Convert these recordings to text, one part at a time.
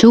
2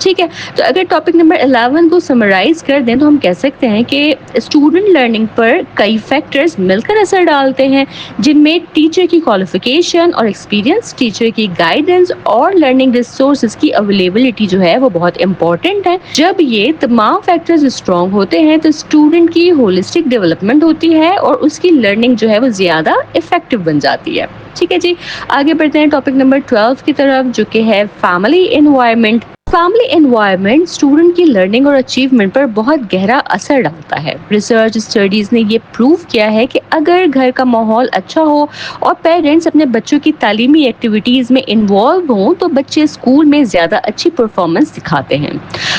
ٹھیک ہے. تو اگر ٹاپک نمبر 11 کو سمرائز کر دیں تو ہم کہہ سکتے ہیں کہ اسٹوڈنٹ لرننگ پر کئی فیکٹرز مل کر اثر ڈالتے ہیں، جن میں ٹیچر کی کوالیفیکیشن اور ایکسپیرینس، ٹیچر کی گائیڈنس اور لرننگ ریسورسز کی اویلیبلٹی جو ہے وہ بہت امپورٹنٹ ہے. جب یہ تمام فیکٹرز اسٹرانگ ہوتے ہیں تو اسٹوڈنٹ کی ہولسٹک ڈیولپمنٹ ہوتی ہے اور اس کی لرننگ جو ہے وہ زیادہ افیکٹو بن جاتی ہے. ٹھیک ہے جی، آگے بڑھتے ہیں ٹاپک نمبر 12 کی طرف، جو کہ ہے family environment. Family environment student کی لرننگ اور اچیومنٹ پر بہت گہرا اثر ڈالتا ہے. ریسرچ اسٹڈیز نے یہ پروو کیا ہے کہ اگر گھر کا ماحول اچھا ہو اور پیرنٹس اپنے بچوں کی تعلیمی ایکٹیویٹیز میں انوالو ہوں تو بچے اسکول میں زیادہ اچھی پرفارمنس دکھاتے ہیں.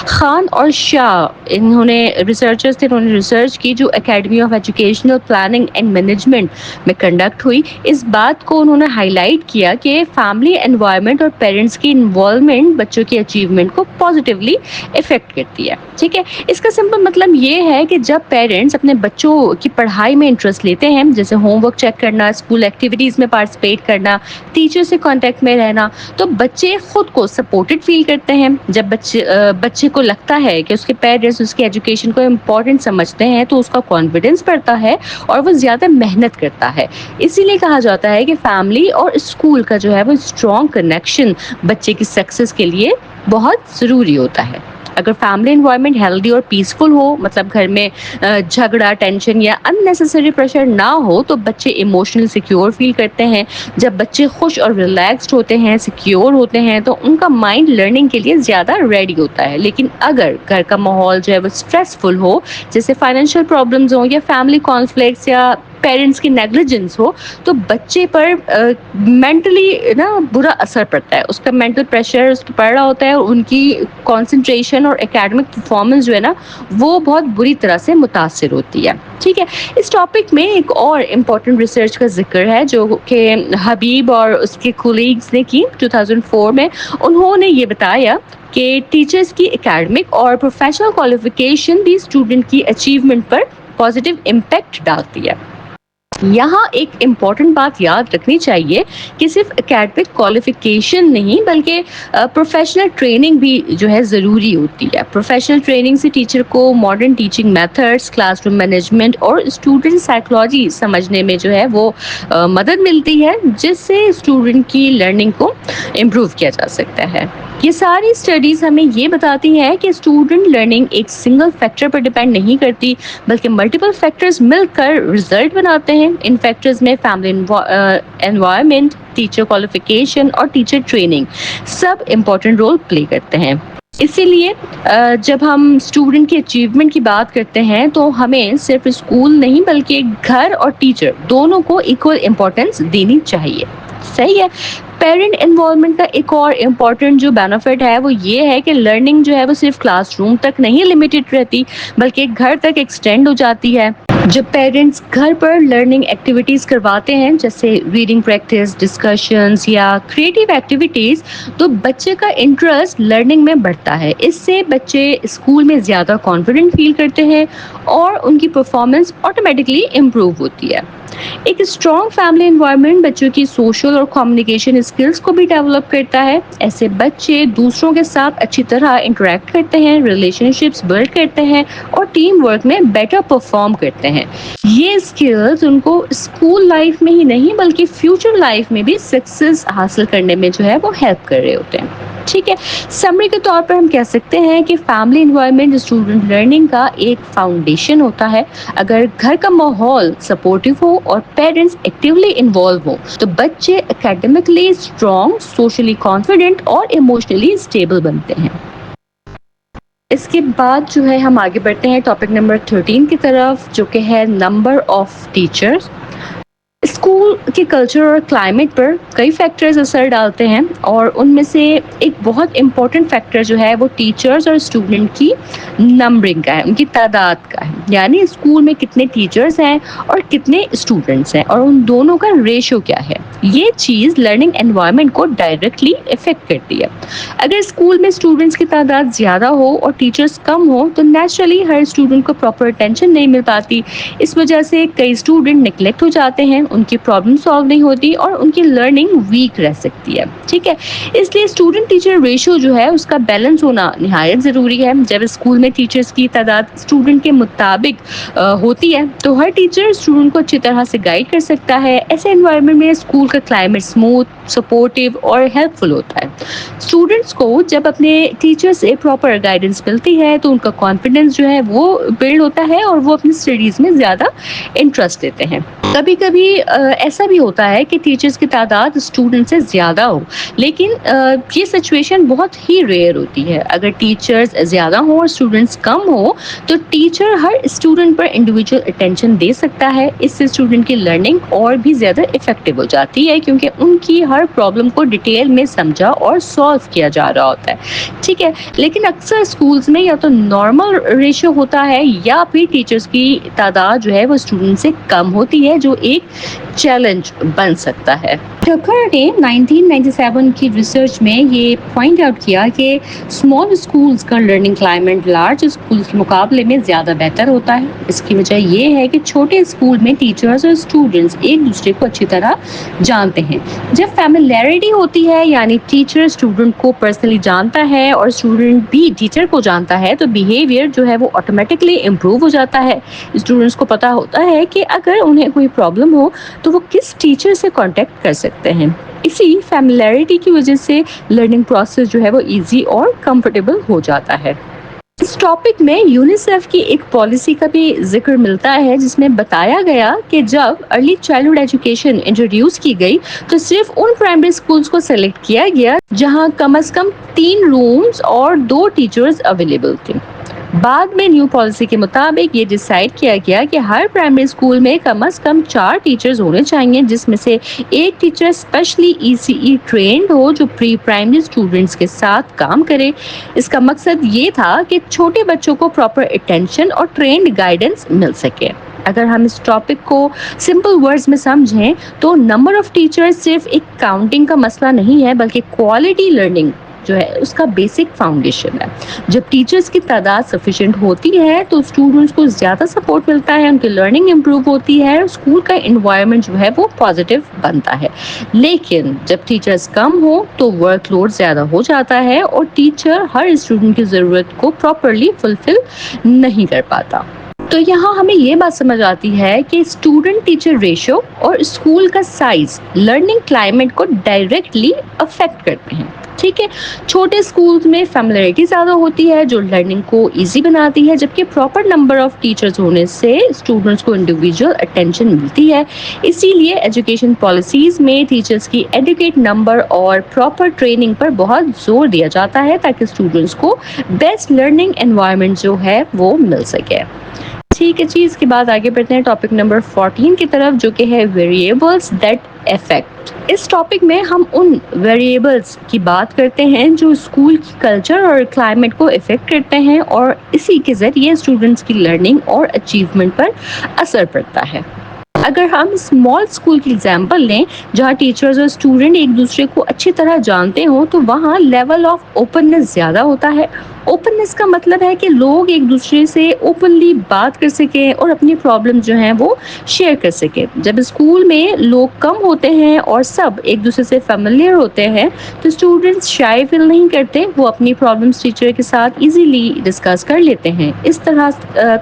خان اور شاہ انہوں نے ریسرچ کی جو academy of educational planning and management میں کنڈکٹ ہوئی. اس بات کو انہوں نے ہائی لائٹ کیا کہ فیملی انوائرمنٹ اور پیرنٹس کی انوالومنٹ بچوں کی اچیومنٹ کو پازیٹیولی افیکٹ کرتی ہے. ٹھیک ہے، اس کا سمپل مطلب یہ ہے کہ جب پیرنٹس اپنے بچوں کی پڑھائی میں انٹرسٹ لیتے ہیں، جیسے ہوم ورک چیک کرنا، اسکول ایکٹیویٹیز میں پارٹیسپیٹ کرنا، ٹیچر سے کانٹیکٹ میں رہنا، تو بچے خود کو سپورٹڈ فیل کرتے ہیں. جب بچے کو لگتا ہے کہ اس کے پیرنٹس اس کی ایجوکیشن کو امپورٹنٹ سمجھتے ہیں تو اس کا کانفیڈنس بڑھتا ہے اور وہ زیادہ محنت کرتا ہے. اسی لیے کہا جاتا ہے کہ فیملی اور اسکول کا جو ہے وہ اسٹرانگ کنیکشن بچے کی سکسیس کے لیے بہت ضروری ہوتا ہے. اگر فیملی انوائرمنٹ ہیلدی اور پیسفل ہو، مطلب گھر میں جھگڑا، ٹینشن یا ان نیسیسری پریشر نہ ہو، تو بچے ایموشنلی سیکیور فیل کرتے ہیں. جب بچے خوش اور ریلیکسڈ ہوتے ہیں، سیکیور ہوتے ہیں، تو ان کا مائنڈ لرننگ کے لیے زیادہ ریڈی ہوتا ہے. لیکن اگر گھر کا ماحول جو ہے وہ اسٹریسفل ہو، جیسے فائنینشیل پرابلمز ہوں یا فیملی کانفلکٹس یا پیرنٹس کی نیگلیجنس ہو، تو بچے پر مینٹلی برا اثر پڑتا ہے. اس کا مینٹل پریشر اس پہ پڑ رہا ہوتا ہے اور ان کی کنسنٹریشن اور اکیڈمک پرفارمنس جو ہے نا وہ بہت بری طرح سے متاثر ہوتی ہے. ٹھیک ہے، اس ٹاپک میں ایک اور امپورٹنٹ ریسرچ کا ذکر ہے جو کہ حبیب اور اس کے کولیگز نے کی 2004 میں. انہوں نے یہ بتایا کہ ٹیچرز کی اکیڈمک اور پروفیشنل کوالیفیکیشن بھی اسٹوڈنٹ کی اچیومنٹ پر پازیٹیو امپیکٹ ڈالتی ہے. یہاں ایک امپورٹنٹ بات یاد رکھنی چاہیے کہ صرف اکیڈمک کوالیفیکیشن نہیں بلکہ پروفیشنل ٹریننگ بھی جو ہے ضروری ہوتی ہے. پروفیشنل ٹریننگ سے ٹیچر کو modern teaching methods, class room management اور اسٹوڈنٹ سائیکولوجی سمجھنے میں جو ہے وہ مدد ملتی ہے، جس سے اسٹوڈنٹ کی لرننگ کو امپروو کیا جا سکتا ہے. یہ ساری اسٹڈیز ہمیں یہ بتاتی ہیں کہ اسٹوڈنٹ لرننگ ایک سنگل فیکٹر پر ڈیپینڈ نہیں کرتی بلکہ ملٹیپل فیکٹرز مل کر رزلٹ بناتے ہیں. ان فیکٹرز میں فیملی انوائرمنٹ، ٹیچر کوالیفیکیشن اور ٹیچر ٹریننگ سب امپورٹنٹ رول پلے کرتے ہیں. اسی لیے جب ہم اسٹوڈنٹ کی اچیومنٹ کی بات کرتے ہیں تو ہمیں صرف اسکول نہیں بلکہ گھر اور ٹیچر دونوں کو ایکول امپورٹنس دینی چاہیے. صحیح ہے. پیرنٹ انوالومنٹ کا ایک اور امپورٹنٹ جو بینیفٹ ہے وہ یہ ہے کہ لرننگ جو ہے وہ صرف کلاس روم تک نہیں لمیٹڈ رہتی بلکہ گھر تک ایکسٹینڈ ہو جاتی ہے. جب پیرنٹس گھر پر لرننگ ایکٹیویٹیز کرواتے ہیں جیسے ریڈنگ پریکٹس، ڈسکشنز یا کریٹیو ایکٹیویٹیز، تو بچے کا انٹرسٹ لرننگ میں بڑھتا ہے. اس سے بچے اسکول میں زیادہ کانفیڈنٹ فیل کرتے ہیں اور ان کی پرفارمنس آٹومیٹکلی امپروو ہوتی ہے. ایک اسٹرانگ فیملی انوائرمنٹ بچوں کی سوشل اور کمیونیکیشن اسکلس کو بھی ڈیولپ کرتا ہے. ایسے بچے دوسروں کے ساتھ اچھی طرح انٹریکٹ کرتے ہیں، ریلیشن شپس بلڈ کرتے ہیں اور ٹیم ورک میں بیٹر پرفارم کرتے ہیں. یہ اسکلز ان کو اسکول لائف میں ہی نہیں بلکہ فیوچر لائف میں بھی سکسیس حاصل کرنے میں جو ہے وہ ہیلپ کر رہے ہوتے ہیں. ٹھیک ہے، سمری کے طور پر ہم کہہ سکتے ہیں کہ فیملی انوائرمنٹ اسٹوڈنٹ لرننگ کا ایک فاؤنڈیشن ہوتا ہے. اگر گھر کا ماحول سپورٹیو ہو اور پیرنٹس ایکٹیولی انوالو ہو تو بچے اکیڈمکلی اسٹرانگ، سوشلی کانفیڈنٹ اور ایموشنلی اسٹیبل بنتے ہیں. اس کے بعد جو ہے ہم آگے بڑھتے ہیں ٹاپک نمبر 13 کی طرف، جو کہ ہے نمبر آف ٹیچرز. اسکول کے کلچر اور کلائمیٹ پر کئی فیکٹرز اثر ڈالتے ہیں اور ان میں سے ایک بہت امپورٹنٹ فیکٹر جو ہے وہ ٹیچرز اور اسٹوڈنٹ کی نمبرنگ کا ہے، ان کی تعداد کا ہے. یعنی اسکول میں کتنے ٹیچرز ہیں اور کتنے اسٹوڈنٹس ہیں اور ان دونوں کا ریشو کیا ہے. یہ چیز لرننگ انوائرمنٹ کو ڈائریکٹلی افیکٹ کرتی ہے. اگر اسکول میں اسٹوڈنٹس کی تعداد زیادہ ہو اور ٹیچرز کم ہو تو نیچرلی ہر اسٹوڈنٹ کو پراپر اٹینشن نہیں مل پاتی. اس وجہ سے کئی اسٹوڈنٹ نگلیکٹ ہو جاتے ہیں، ان کی پرابلم سالو نہیں ہوتی اور ان کی لرننگ ویک رہ سکتی ہے. ٹھیک ہے, اس لیے اسٹوڈنٹ ٹیچر ریشو جو ہے اس کا بیلنس ہونا نہایت ضروری ہے. جب اسکول میں ٹیچرز کی تعداد اسٹوڈنٹ کے مطابق ہوتی ہے تو ہر ٹیچر اسٹوڈنٹ کو اچھی طرح سے گائیڈ کر سکتا ہے. ایسے انوائرمنٹ میں اسکول کا کلائمیٹ اسموتھ, سپورٹیو اور ہیلپ فل ہوتا ہے. اسٹوڈنٹس کو جب اپنے ٹیچر سے پراپر گائیڈنس ملتی ہے تو ان کا کانفیڈینس جو ہے وہ بلڈ ہوتا ہے اور وہ اپنی اسٹڈیز میں زیادہ انٹرسٹ دیتے ہیں. کبھی کبھی ایسا بھی ہوتا ہے کہ ٹیچرز کی تعداد اسٹوڈنٹ سے زیادہ ہو, لیکن یہ سچویشن بہت ہی ریئر ہوتی ہے. اگر ٹیچرز زیادہ ہوں اور اسٹوڈنٹس کم ہو تو ٹیچر ہر اسٹوڈنٹ پر انڈیویجول اٹینشن دے سکتا ہے. اس سے اسٹوڈنٹ کی لرننگ اور بھی زیادہ افیکٹو ہو جاتی ہے کیونکہ ان کی ہر پرابلم کو ڈیٹیل میں سمجھا اور سالو کیا جا رہا ہوتا ہے. ٹھیک ہے, لیکن اکثر اسکولز میں یا تو نارمل ریشو ہوتا ہے یا پھر ٹیچرز کی تعداد جو ہے وہ اسٹوڈنٹ سے کم ہوتی ہے, جو ایک چیلنج بن سکتا ہے. ٹکر نے 1997 کی ریسرچ میں یہ پوائنٹ آؤٹ کیا کہ اسمال اسکولز کا لرننگ کلائمیٹ لارج اسکولز کے مقابلے میں زیادہ بہتر ہوتا ہے. اس کی وجہ یہ ہے کہ چھوٹے اسکول میں ٹیچرز اور اسٹوڈنٹس ایک دوسرے کو اچھی طرح جانتے ہیں. جب فیملیرٹی ہوتی ہے یعنی ٹیچر اسٹوڈنٹ کو پرسنلی جانتا ہے اور اسٹوڈنٹ بھی ٹیچر کو جانتا ہے تو بیہیویئر جو ہے وہ آٹومیٹکلی امپروو ہو جاتا ہے. اسٹوڈنٹس کو پتا ہوتا ہے کہ اگر انہیں کوئی پرابلم ہو تو وہ کس ٹیچر سے کانٹیکٹ کر سکتے ہیں. اسی فیملیرٹی کی وجہ سے لرننگ پروسیس جو ہے وہ ایزی اور کمفرٹیبل ہو جاتا ہے. اس ٹاپک میں یونیسیف کی ایک پالیسی کا بھی ذکر ملتا ہے جس میں بتایا گیا کہ جب ارلی چائلڈہڈ ایجوکیشن انٹروڈیوس کی گئی تو صرف ان پرائمری اسکولز کو سلیکٹ کیا گیا جہاں کم از کم 3 رومز اور 2 ٹیچرز اویلیبل تھے. بعد میں نیو پالیسی کے مطابق یہ ڈیسائیڈ کیا گیا کہ ہر پرائمری اسکول میں کم از کم 4 ٹیچرز ہونے چاہیے, جس میں سے ایک ٹیچر اسپیشلی ECE ٹرینڈ ہو جو پری پرائمری اسٹوڈنٹس کے ساتھ کام کرے. اس کا مقصد یہ تھا کہ چھوٹے بچوں کو پراپر اٹینشن اور ٹرینڈ گائیڈنس مل سکے. اگر ہم اس ٹاپک کو سمپل ورڈز میں سمجھیں تو نمبر آف ٹیچرز صرف ایک کاؤنٹنگ کا مسئلہ نہیں ہے بلکہ کوالٹی لرننگ جو ہے اس کا بیسک فاؤنڈیشن ہے. جب ٹیچرز کی تعداد سفیشینٹ ہوتی ہے تو اسٹوڈنٹس کو زیادہ سپورٹ ملتا ہے, ان کی لرننگ امپروو ہوتی ہے اور اسکول کا انوائرمنٹ جو ہے وہ پازیٹیو بنتا ہے. لیکن جب ٹیچرز کم ہو تو ورک لوڈ زیادہ ہو جاتا ہے اور ٹیچر ہر اسٹوڈنٹ کی ضرورت کو پراپرلی فلفل نہیں کر پاتا. تو یہاں ہمیں یہ بات سمجھ آتی ہے کہ اسٹوڈنٹ ٹیچر ریشو اور اسکول کا سائز لرننگ کلائمیٹ کو ڈائریکٹلی افیکٹ کرتے ہیں. ٹھیک ہے, چھوٹے اسکولز میں فیملیرٹی زیادہ ہوتی ہے جو لرننگ کو ایزی بناتی ہے, جبکہ پراپر نمبر آف ٹیچرز ہونے سے اسٹوڈنٹس کو انڈیویجول اٹینشن ملتی ہے. اسی لیے ایجوکیشن پالیسیز میں ٹیچرز کی ایڈوکیٹ نمبر اور پراپر ٹریننگ پر بہت زور دیا جاتا ہے تاکہ اسٹوڈنٹس کو بیسٹ لرننگ انوائرمنٹ جو ہے وہ مل سکے. ٹھیک ہے جی, اس کے بعد آگے بڑھتے ہیں ٹاپک نمبر 14 کی طرف جو کہ ہے ویریبلز دیٹ افیکٹ. اس ٹاپک میں ہم ان ویریبلز کی بات کرتے ہیں جو اسکول کی کلچر اور کلائمیٹ کو افیکٹ کرتے ہیں اور اسی کے ذریعے اسٹوڈنٹس کی لرننگ اور اچیومنٹ پر اثر پڑتا ہے. اگر ہم اسمال اسکول کی ایگزامپل لیں جہاں ٹیچرز اور اسٹوڈنٹ ایک دوسرے کو اچھی طرح جانتے ہوں تو وہاں لیول آف اوپننس زیادہ ہوتا ہے. اوپننس کا مطلب ہے کہ لوگ ایک دوسرے سے اوپنلی بات کر سکیں اور اپنی پرابلم جو ہیں وہ شیئر کر سکیں. جب اسکول میں لوگ کم ہوتے ہیں اور سب ایک دوسرے سے فیملیئر ہوتے ہیں تو اسٹوڈنٹس شائے فیل نہیں کرتے, وہ اپنی پرابلمس ٹیچر کے ساتھ ایزیلی ڈسکس کر لیتے ہیں. اس طرح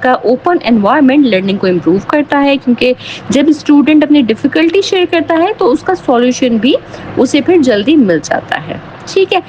کا اوپن انوائرمنٹ لرننگ کو امپروو کرتا ہے کیونکہ جب اسٹوڈنٹ اپنی ڈیفیکلٹی شیئر کرتا ہے تو اس کا سولوشن بھی اسے پھر جلدی مل جاتا ہے. ٹھیک ہے,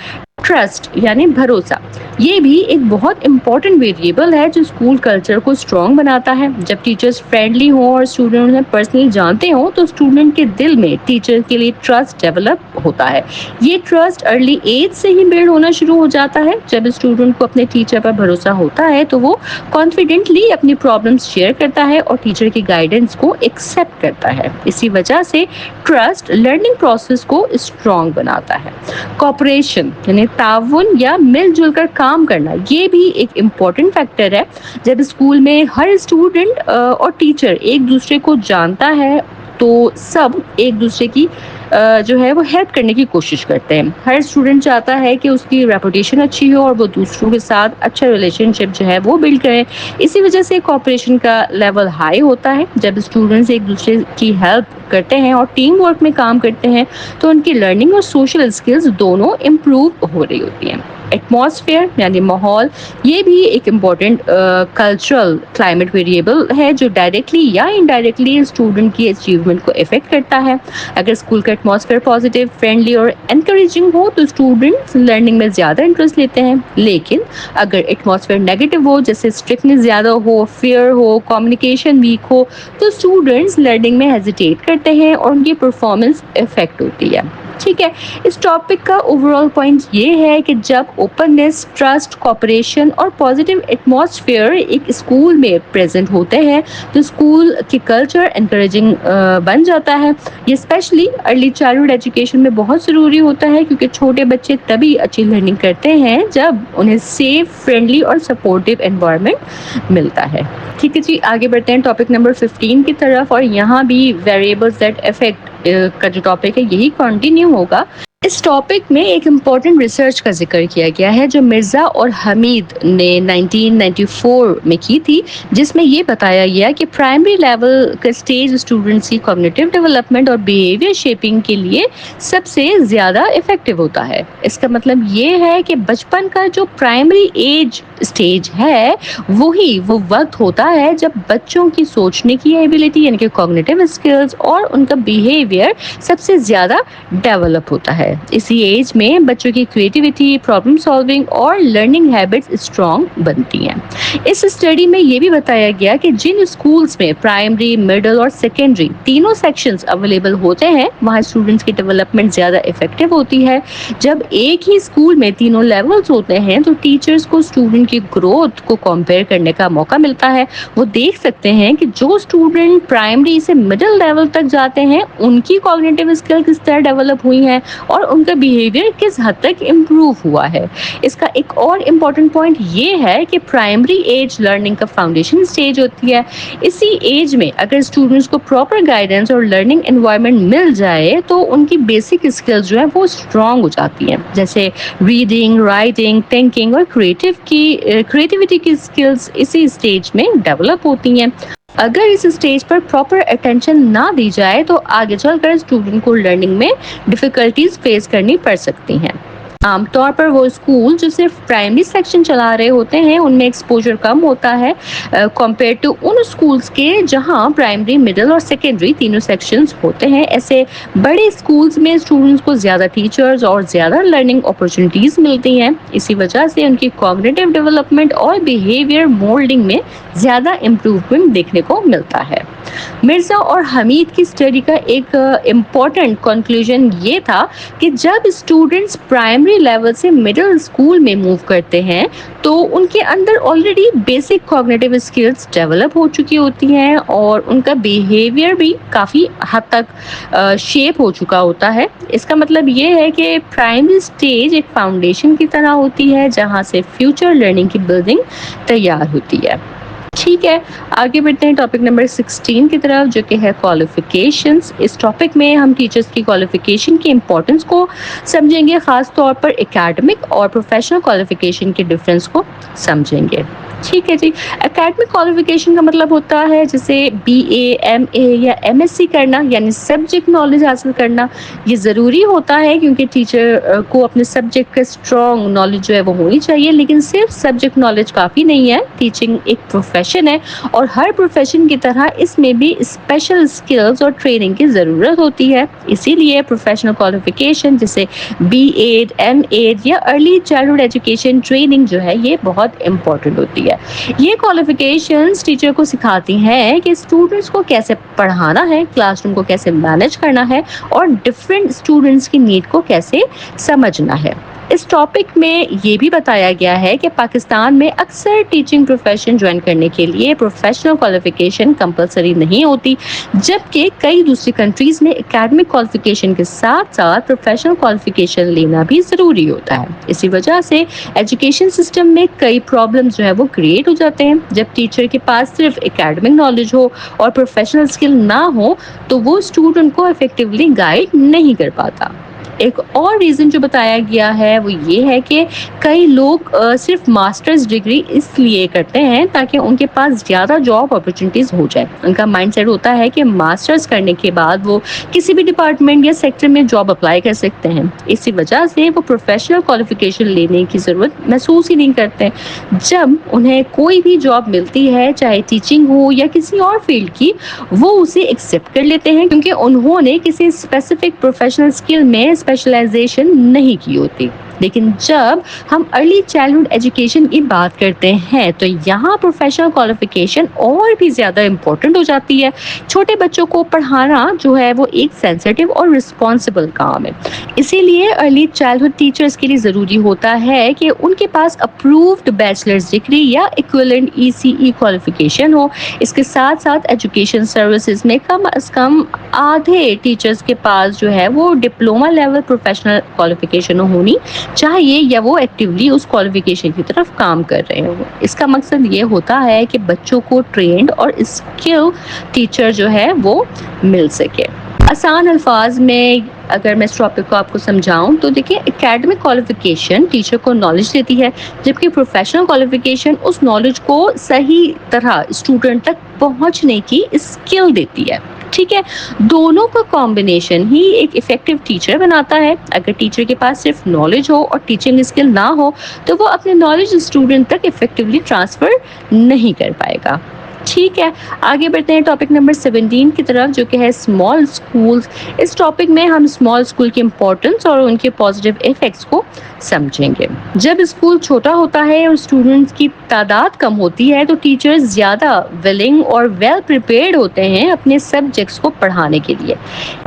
ٹرسٹ یعنی بھروسہ یہ بھی ایک بہت امپورٹنٹ ویریبل ہے جو اسکول کلچر کو اسٹرانگ بناتا ہے. جب ٹیچرز فرینڈلی ہوں اور اسٹوڈنٹ انہیں پرسنلی جانتے ہوں تو اسٹوڈنٹ کے دل میں ٹیچر کے لیے ٹرسٹ ڈیولپ ہوتا ہے. یہ ٹرسٹ ارلی ایج سے ہی بلڈ ہونا شروع ہو جاتا ہے. جب اسٹوڈنٹ کو اپنے ٹیچر پر بھروسہ ہوتا ہے تو وہ کانفیڈنٹلی اپنی پرابلمس شیئر کرتا ہے اور ٹیچر کی گائیڈنس کو ایکسیپٹ کرتا ہے. اسی وجہ سے ٹرسٹ لرننگ پروسیس کو اسٹرانگ بناتا ہے. کوآپریشن یعنی تعاون یا مل جل کر کام کرنا یہ بھی ایک امپورٹنٹ فیکٹر ہے. جب اسکول میں ہر اسٹوڈنٹ اور ٹیچر ایک دوسرے کو جانتا ہے تو سب ایک دوسرے کی جو ہے وہ ہیلپ کرنے کی کوشش کرتے ہیں. ہر اسٹوڈنٹ چاہتا ہے کہ اس کی ریپوٹیشن اچھی ہو اور وہ دوسروں کے ساتھ اچھا ریلیشن شپ جو ہے وہ بلڈ کریں. اسی وجہ سے کوآپریشن کا لیول ہائی ہوتا ہے. جب اسٹوڈنٹس ایک دوسرے کی ہیلپ کرتے ہیں اور ٹیم ورک میں کام کرتے ہیں تو ان کی لرننگ اور سوشل اسکلز دونوں امپروو ہو رہی ہوتی ہیں. ایٹماسفیئر یعنی ماحول یہ بھی ایک امپورٹنٹ کلچرل کلائمیٹ ویریبل ہے جو ڈائریکٹلی یا انڈائریکٹلی اسٹوڈنٹ کی اچیومنٹ کو افیکٹ کرتا ہے. اگر اسکول کا ایٹماسفیئر پازیٹیو، فرینڈلی اور انکریجنگ ہو تو اسٹوڈنٹ لرننگ میں زیادہ انٹرسٹ لیتے ہیں. لیکن اگر ایٹماسفیئر نیگیٹو ہو، جیسے اسٹرکٹنس زیادہ ہو، فیئر ہو، کمیونیکیشن ویک ہو، تو اسٹوڈنٹس لرننگ میں ہیزیٹیٹ کرتے ہیں اور ان کی پرفارمنس افیکٹ ہوتی ہے. ٹھیک ہے. اس ٹاپک کا اوور آل پوائنٹ یہ ہے کہ جب اوپننس، ٹرسٹ، کوآپریشن اور پازیٹیو ایٹماسفیئر ایک اسکول میں پریزنٹ ہوتے ہیں تو اسکول کی کلچر انکریجنگ بن جاتا ہے. یہ اسپیشلی ارلی چائلڈہڈ ایجوکیشن میں بہت ضروری ہوتا ہے کیونکہ چھوٹے بچے تبھی اچھی لرننگ کرتے ہیں جب انہیں سیف، فرینڈلی اور سپورٹیو انوائرمنٹ ملتا ہے. ٹھیک ہے جی، آگے بڑھتے ہیں ٹاپک نمبر 15 کی طرف، اور یہاں بھی ویریبلز دیٹ افیکٹ کا جو ٹاپک ہے یہی کنٹینیو ہوگا. اس ٹاپک میں ایک امپورٹنٹ ریسرچ کا ذکر کیا گیا ہے جو مرزا اور حمید نے 1994 میں کی تھی، جس میں یہ بتایا گیا کہ پرائمری لیول کا اسٹیج اسٹوڈنٹس کی کوگنیٹو ڈیولپمنٹ اور بیہیویئر شیپنگ کے لیے سب سے زیادہ افیکٹو ہوتا ہے. اس کا مطلب یہ ہے کہ بچپن کا جو پرائمری ایج اسٹیج ہے وہی وہ وقت ہوتا ہے جب بچوں کی سوچنے کی ایبلٹی یعنی کہ کوگنیٹو اسکلز اور ان کا بیہیویئر سب سے زیادہ ڈیولپ ہوتا ہے. اسی ایج میں بچوں کی کریٹیوٹی، پرابلم سالونگ اور لرننگ ہیبٹس اسٹرانگ بنتی ہیں. اس اسٹڈی میں یہ بھی بتایا گیا کہ جن اسکولز میں پرائمری، مڈل اور سیکنڈری تینوں سیکشنز اویلیبل ہوتے ہیں وہاں اسٹوڈنٹس کی ڈیولپمنٹ زیادہ افیکٹو ہوتی ہے. جب ایک ہی اسکول میں تینوں لیولز ہوتے ہیں تو ٹیچرز کو اسٹوڈنٹ کی گروتھ کو کمپیئر کرنے کا موقع ملتا ہے. وہ دیکھ سکتے ہیں کہ جو اسٹوڈنٹ پرائمری سے مڈل لیول تک جاتے ہیں ان کی کوگنیٹو اسکل کس طرح ڈیولپ ہوئی ہیں اور ان کا بیہیویئر کس حد تک امپروو ہوا ہے. اس کا ایک اور امپورٹنٹ پوائنٹ یہ ہے کہ پرائمری ایج لرننگ کا فاؤنڈیشن اسٹیج ہوتی ہے. اسی ایج میں اگر اسٹوڈنٹس کو پراپر گائیڈنس اور لرننگ انوائرمنٹ مل جائے تو ان کی بیسک اسکلز جو ہیں وہ اسٹرانگ ہو جاتی ہیں، جیسے ریڈنگ، رائٹنگ، تھنکنگ اور کریٹیوٹی کی اسکلز اسی اسٹیج میں ڈیولپ ہوتی ہیں. اگر اس اسٹیج پر پراپر اٹینشن نہ دی جائے تو آگے چل کر اسٹوڈنٹ کو لرننگ میں ڈیفیکلٹیز فیس کرنی پڑ سکتی ہیں. عام طور پر وہ اسکول جو صرف پرائمری سیکشن چلا رہے ہوتے ہیں ان میں ایکسپوجر کم ہوتا ہے کمپیئر ٹو ان اسکولز کے جہاں پرائمری، مڈل اور سیکنڈری تینوں سیکشنز ہوتے ہیں. ایسے بڑے اسکولز میں اسٹوڈنٹس کو زیادہ ٹیچرز اور زیادہ لرننگ اپرچونیٹیز ملتی ہیں. اسی وجہ سے ان کی کوگنیٹو ڈیولپمنٹ اور بیہیویئر مولڈنگ میں زیادہ امپروومنٹ دیکھنے کو ملتا ہے. مرزا اور حمید کی اسٹڈی کا ایک امپورٹنٹ کنکلوژن یہ تھا کہ جب اسٹوڈنٹس پرائمری لیول سے مڈل اسکول میں موو کرتے ہیں تو ان کے اندر already basic cognitive skills develop ہو چکی ہوتی ہیں اور ان کا بیہیویئر بھی کافی حد تک شیپ ہو چکا ہوتا ہے. اس کا مطلب یہ ہے کہ پرائمری اسٹیج ایک فاؤنڈیشن کی طرح ہوتی ہے جہاں سے فیوچر لرننگ کی بلڈنگ تیار ہوتی ہے. ٹھیک ہے، آگے بڑھتے ہیں ٹاپک نمبر 16 کی طرف جو کہ ہے کوالیفیکیشنز. اس ٹاپک میں ہم ٹیچرز کی کوالیفیکیشن کی امپورٹنس کو سمجھیں گے، خاص طور پر اکیڈمک اور پروفیشنل کوالیفیکیشن کے ڈفرینس کو سمجھیں گے. ٹھیک ہے جی. اکیڈمک کوالیفیکیشن کا مطلب ہوتا ہے جیسے بی اے، ایم اے یا ایم ایس سی کرنا، یعنی سبجیکٹ نالج حاصل کرنا. یہ ضروری ہوتا ہے کیونکہ ٹیچر کو اپنے سبجیکٹ کا اسٹرانگ نالج جو ہے وہ ہونی چاہیے، لیکن صرف سبجیکٹ نالج کافی نہیں ہے. ٹیچنگ ایک پروفیشن ہے اور ہر پروفیشن کی طرح اس میں بھی اسپیشل اسکلز اور ٹریننگ کی ضرورت ہوتی ہے. اسی لیے پروفیشنل کوالیفیکیشن جیسے بی ایڈ، ایم ایڈ یا ارلی چائلڈہڈ ایجوکیشن ٹریننگ جو ہے یہ بہت امپورٹنٹ ہوتی ہے. یہ کوالیفیکیشنز ٹیچر کو سکھاتی ہیں کہ اسٹوڈنٹس کو کیسے پڑھانا ہے، کلاس روم کو کیسے مینج کرنا ہے اور ڈفرینٹ اسٹوڈنٹس کی نیڈ کو کیسے سمجھنا ہے. اس ٹاپک میں یہ بھی بتایا گیا ہے کہ پاکستان میں اکثر ٹیچنگ پروفیشن جوائن کرنے کے لیے پروفیشنل کوالیفیکیشن کمپلسری نہیں ہوتی، جبکہ کئی دوسری کنٹریز میں اکیڈمک کوالیفیکیشن کے ساتھ ساتھ پروفیشنل کوالیفیکیشن لینا بھی ضروری ہوتا ہے۔ اسی وجہ سے ایجوکیشن سسٹم میں کئی پرابلمز جو ہے وہ کریٹ ہو جاتے ہیں۔ جب ٹیچر کے پاس صرف اکیڈمک نالج ہو اور پروفیشنل اسکل نہ ہو تو وہ اسٹوڈنٹ کو افیکٹولی گائیڈ نہیں کر پاتا۔ ایک اور ریزن جو بتایا گیا ہے وہ یہ ہے کہ کئی لوگ صرف ماسٹرز ڈگری اس لیے کرتے ہیں تاکہ ان کے پاس زیادہ جاب اپرچونیٹیز ہو جائے۔ ان کا مائنڈ سیٹ ہوتا ہے کہ ماسٹرز کرنے کے بعد وہ کسی بھی ڈپارٹمنٹ یا سیکٹر میں جاب اپلائی کر سکتے ہیں، اسی وجہ سے وہ پروفیشنل کوالیفیکیشن لینے کی ضرورت محسوس ہی نہیں کرتے۔ جب انہیں کوئی بھی جاب ملتی ہے، چاہے ٹیچنگ ہو یا کسی اور فیلڈ کی، وہ اسے ایکسیپٹ کر لیتے ہیں کیونکہ انہوں نے کسی اسپیسیفک پروفیشنل اسکل میں اسپیشلائزیشن نہیں کی ہوتی۔ لیکن جب ہم ارلی چائلڈہڈ ایجوکیشن کی بات کرتے ہیں تو یہاں پروفیشنل کوالیفیکیشن اور بھی زیادہ امپورٹنٹ ہو جاتی ہے۔ چھوٹے بچوں کو پڑھانا جو ہے وہ ایک سینسٹیو اور رسپانسبل کام ہے، اسی لیے ارلی چائلڈہڈ ٹیچرز کے لیے ضروری ہوتا ہے کہ ان کے پاس اپرووڈ بیچلرز ڈگری یا ایکویلنٹ ECE کوالیفیکیشن ہو۔ اس کے ساتھ ساتھ ایجوکیشن سروسز میں کم از کم آدھے ٹیچرز کے پاس جو ہے وہ ڈپلوما لیول پروفیشنل کوالیفیکیشن ہونی چاہیے یا وہ ایکٹیولی اس کوالیفیکیشن کی طرف کام کر رہے ہوں۔ اس کا مقصد یہ ہوتا ہے کہ بچوں کو ٹرینڈ اور اسکل ٹیچر جو ہے وہ مل سکے۔ آسان الفاظ میں اگر میں اس ٹاپک کو آپ کو سمجھاؤں تو دیکھیں، اکیڈمک کوالیفیکیشن ٹیچر کو نالج دیتی ہے، جبکہ پروفیشنل کوالیفیکیشن اس نالج کو صحیح طرح اسٹوڈنٹ تک پہنچنے کی اسکل دیتی ہے۔ ٹھیک ہے، دونوں کا کمبینیشن ہی ایک افیکٹو ٹیچر بناتا ہے۔ اگر ٹیچر کے پاس صرف نالج ہو اور ٹیچنگ اسکل نہ ہو تو وہ اپنے نالج اسٹوڈنٹ تک افیکٹولی ٹرانسفر نہیں کر پائے گا۔ ٹھیک ہے، آگے بڑھتے ہیں ٹاپک نمبر 17 کی طرف، جو کہ ہے اسمال اسکولز۔ اس ٹاپک میں ہم اسمال اسکول کی امپورٹنس اور ان کے پازیٹیو ایفیکٹس کو سمجھیں گے۔ جب اسکول چھوٹا ہوتا ہے اور اسٹوڈنٹس کی تعداد کم ہوتی ہے تو ٹیچرز زیادہ ولنگ اور ویل پریپیئرڈ ہوتے ہیں اپنے سبجیکٹس کو پڑھانے کے لیے۔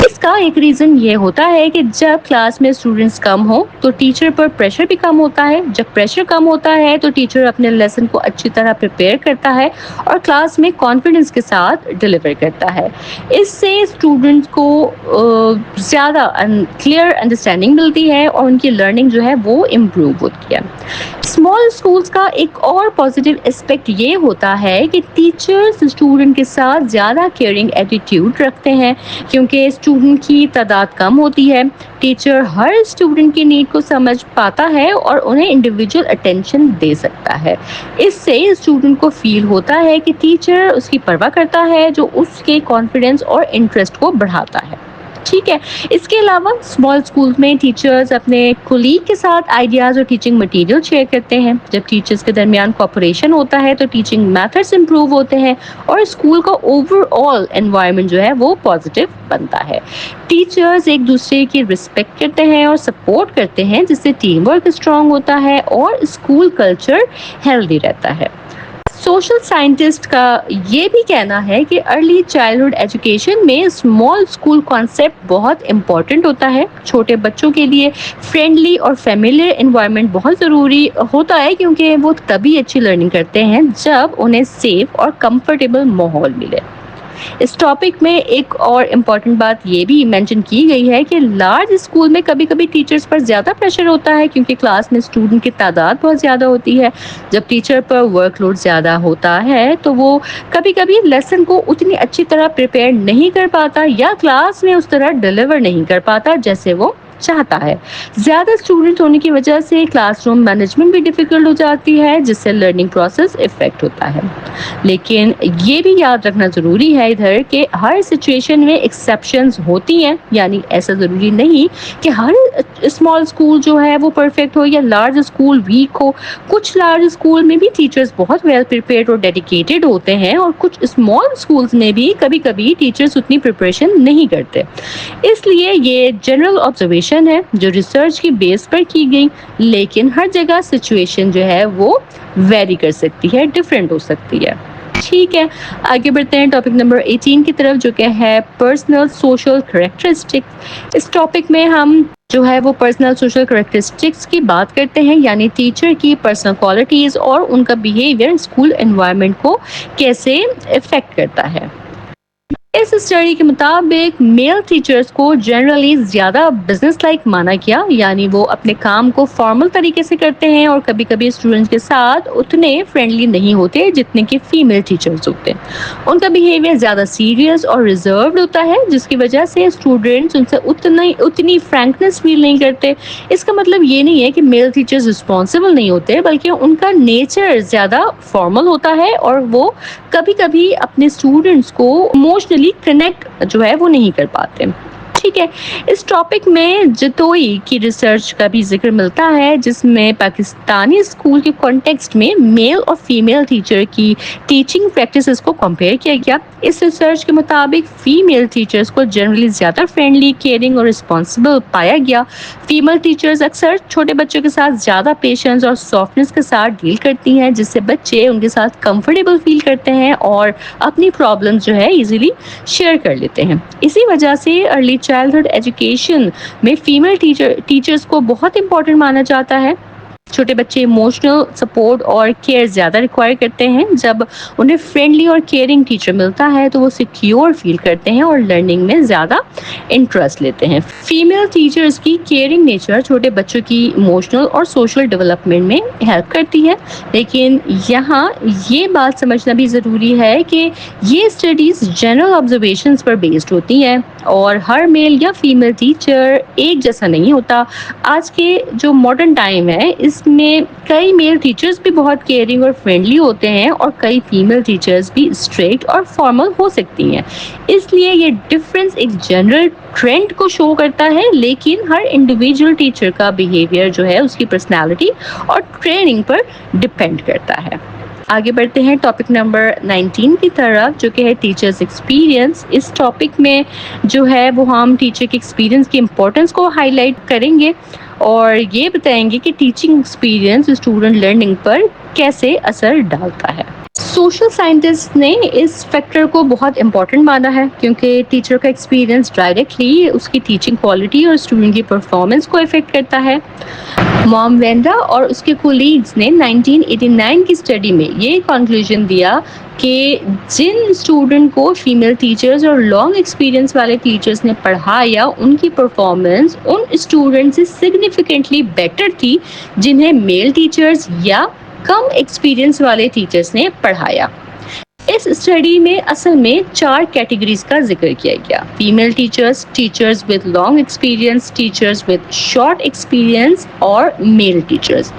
اس کا ایک ریزن یہ ہوتا ہے کہ جب کلاس میں اسٹوڈنٹس کم ہوں تو ٹیچر پر پریشر بھی کم ہوتا ہے۔ جب پریشر کم ہوتا ہے تو ٹیچر اپنے لیسن کو اچھی طرح پریپیئر کرتا ہے اور کلاس میں کانفیڈنس کے ساتھ ڈیلیور کرتا ہے۔ اس سے اسٹوڈنٹس کو زیادہ کلیئر انڈرسٹینڈنگ ملتی ہے اور ان کی لرننگ جو ہے وہ امپروو ہوتی ہے۔ اسمال اسکولس کا ایک اور پازیٹیو اسپیکٹ یہ ہوتا ہے کہ ٹیچرز اسٹوڈنٹ کے ساتھ زیادہ کیئرنگ ایٹیٹیوڈ رکھتے ہیں کیونکہ اسٹوڈنٹ کی تعداد کم ہوتی ہے۔ ٹیچر ہر اسٹوڈنٹ کی نیڈ کو سمجھ پاتا ہے اور انہیں انڈیویجول اٹینشن دے سکتا ہے۔ اس سے اسٹوڈنٹ کو فیل ہوتا ہے کہ ٹیچر اس کی پرواہ کرتا ہے، جو اس کے کانفیڈنس اور انٹرسٹ کو بڑھاتا ہے۔ ٹھیک ہے، اس کے علاوہ اسمال اسکولز میں ٹیچرز اپنے کولیگ کے ساتھ آئیڈیاز اور ٹیچنگ مٹیریل شیئر کرتے ہیں۔ جب ٹیچرز کے درمیان کوآپریشن ہوتا ہے تو ٹیچنگ میتھڈز امپروو ہوتے ہیں اور اسکول کا اوور آل انوائرمنٹ جو ہے وہ پازیٹیو بنتا ہے۔ ٹیچرز ایک دوسرے کی رسپیکٹ کرتے ہیں اور سپورٹ کرتے ہیں، جس سے ٹیم ورک اسٹرانگ ہوتا ہے اور اسکول کلچر ہیلدی رہتا ہے۔ سوشل سائنٹسٹ کا یہ بھی کہنا ہے کہ ارلی چائلڈہڈ ایجوکیشن میں اسمال اسکول کانسیپٹ بہت امپورٹنٹ ہوتا ہے۔ چھوٹے بچوں کے لیے فرینڈلی اور فیملیئر انوائرمنٹ بہت ضروری ہوتا ہے کیونکہ وہ تبھی اچھی لرننگ کرتے ہیں جب انہیں سیف اور کمفرٹیبل ماحول ملے۔ اس ٹاپک میں ایک اور امپورٹنٹ بات یہ بھی مینشن کی گئی ہے کہ لارج اسکول میں کبھی کبھی ٹیچرز پر زیادہ پریشر ہوتا ہے کیونکہ کلاس میں اسٹوڈنٹ کی تعداد بہت زیادہ ہوتی ہے۔ جب ٹیچر پر ورک لوڈ زیادہ ہوتا ہے تو وہ کبھی کبھی لیسن کو اتنی اچھی طرح پریپیئر نہیں کر پاتا یا کلاس میں اس طرح ڈیلیور نہیں کر پاتا جیسے وہ چاہتا ہے۔ زیادہ اسٹوڈنٹ ہونے کی وجہ سے کلاس روم مینجمنٹ بھی ڈیفیکلٹ ہو جاتی ہے، جس سے لرننگ پروسیس افیکٹ ہوتا ہے۔ لیکن یہ بھی یاد رکھنا ضروری ہے ادھر کہ ہر سچویشن میں ایکسیپشنز ہوتی ہیں، یعنی ایسا ضروری نہیں کہ ہر اسمال اسکول جو ہے وہ پرفیکٹ ہو یا لارج اسکول ویک ہو۔ کچھ لارج اسکول میں بھی ٹیچرز بہت ویل پریپیئرڈ اور ڈیڈیکیٹڈ ہوتے ہیں اور کچھ اسمال اسکولز میں بھی کبھی کبھی ٹیچرز اتنی پریپریشن نہیں کرتے۔ اس لیے یہ جنرل آبزرویشن ہے جو ریسرچ کی بیس پر کی گئی، لیکن ہر جگہ سچویشن جو ہے وہ ویری کر سکتی ہے، ڈفرینٹ ہو سکتی ہے۔ ٹھیک ہے، آگے بڑھتے ہیں ٹاپک نمبر 18 کی طرف، جو کہ ہے پرسنل سوشل کریکٹرسٹکس۔ اس ٹاپک میں ہم جو ہے وہ پرسنل سوشل کریکٹرسٹکس کی بات کرتے ہیں، یعنی ٹیچر کی پرسنل کوالٹیز اور ان کا بیہیویئر اسکول انوائرمنٹ کو کیسے افیکٹ کرتا ہے۔ اس اسٹڈی کے مطابق میل ٹیچرز کو جنرلی زیادہ بزنس لائک مانا گیا، یعنی وہ اپنے کام کو فارمل طریقے سے کرتے ہیں اور کبھی کبھی اسٹوڈنٹس کے ساتھ اتنے فرینڈلی نہیں ہوتے جتنے کہ فیمیل ٹیچرز ہوتے ہیں۔ ان کا بیہیویئر زیادہ سیریس اور ریزروڈ ہوتا ہے، جس کی وجہ سے اسٹوڈنٹس ان سے اتنی فرینکنس فیل نہیں کرتے۔ اس کا مطلب یہ نہیں ہے کہ میل ٹیچرز رسپانسبل نہیں ہوتے، بلکہ ان کا نیچر زیادہ فارمل ہوتا ہے اور وہ کبھی کبھی اپنے اسٹوڈنٹس کو ایموشنلی کنیکٹ جو ہے وہ نہیں کر پاتے۔ ٹھیک ہے، اس ٹاپک میں جتوئی کی ریسرچ کا بھی ذکر ملتا ہے، جس میں پاکستانی اسکول کے کانٹیکسٹ میں میل اور فیمیل ٹیچر کی ٹیچنگ پریکٹسز کو کمپیئر کیا گیا۔ اس ریسرچ کے مطابق فیمیل ٹیچرز کو جنرلی زیادہ فرینڈلی، کیئرنگ اور رسپانسبل پایا گیا۔ فیمیل ٹیچرز اکثر چھوٹے بچوں کے ساتھ زیادہ پیشنس اور سافٹنس کے ساتھ ڈیل کرتی ہیں، جس سے بچے ان کے ساتھ کمفرٹیبل فیل کرتے ہیں اور اپنی پرابلمز جو ہے ایزیلی شیئر کر لیتے ہیں۔ اسی وجہ سے ارلی چائلڈہڈ ایجوکیشن میں فیمیل ٹیچرز کو بہت امپورٹنٹ مانا جاتا ہے۔ چھوٹے بچے ایموشنل سپورٹ اور کیئر زیادہ ریکوائر کرتے ہیں۔ جب انہیں فرینڈلی اور کیئرنگ ٹیچر ملتا ہے تو وہ سیکیور فیل کرتے ہیں اور لرننگ میں زیادہ انٹرسٹ لیتے ہیں۔ فیمیل ٹیچرز کی کیئرنگ نیچر چھوٹے بچوں کی ایموشنل اور سوشل ڈیولپمنٹ میں ہیلپ کرتی ہے، لیکن یہاں یہ بات سمجھنا بھی ضروری ہے کہ یہ اسٹڈیز جنرل آبزرویشنز پر بیسڈ ہوتی ہیں اور ہر میل یا فیمیل ٹیچر ایک جیسا نہیں ہوتا۔ آج کے جو ماڈرن ٹائم ہے، اس میں کئی میل ٹیچرز بھی بہت کیئرنگ اور فرینڈلی ہوتے ہیں اور کئی فیمیل ٹیچرز بھی اسٹریٹ اور فارمل ہو سکتی ہیں۔ اس لیے یہ ڈفرینس ایک جنرل ٹرینڈ کو شو کرتا ہے، لیکن ہر انڈیویجول ٹیچر کا بیہیویئر جو ہے اس کی پرسنالٹی اور ٹریننگ پر ڈپینڈ کرتا ہے۔ آگے بڑھتے ہیں ٹاپک نمبر 19 کی طرف، جو کہ ہے ٹیچرز ایکسپیرینس۔ اس ٹاپک میں جو ہے وہ ہم ٹیچر کے ایکسپیرینس کی امپورٹنس کو ہائی لائٹ کریں گے اور یہ بتائیں گے کہ ٹیچنگ ایکسپیرینس اسٹوڈنٹ لرننگ پر کیسے اثر ڈالتا ہے۔ سوشل سائنٹسٹ نے اس فیکٹر کو بہت امپورٹنٹ مانا ہے، کیونکہ ٹیچر کا ایکسپیرینس ڈائریکٹلی اس کی ٹیچنگ کوالٹی اور اسٹوڈنٹ کی پرفارمنس کو افیکٹ کرتا ہے۔ موم وینڈا اور اس کے کولیگز نے 1989 کی اسٹڈی میں یہ کنکلوژن دیا کہ جن اسٹوڈنٹ کو فیمیل ٹیچرز اور لانگ ایکسپیرینس والے ٹیچرز نے پڑھایا، ان کی پرفارمنس ان اسٹوڈنٹ سے سگنیفیکنٹلی بیٹر تھی جنہیں میل ٹیچرز یا کم ایکسپیرینس والے ٹیچرز نے پڑھایا۔ اس اسٹڈی میں اصل میں 4 کیٹیگریز کا ذکر کیا گیا: female teachers, teachers with long experience, teachers with short experience اور میل ٹیچرز۔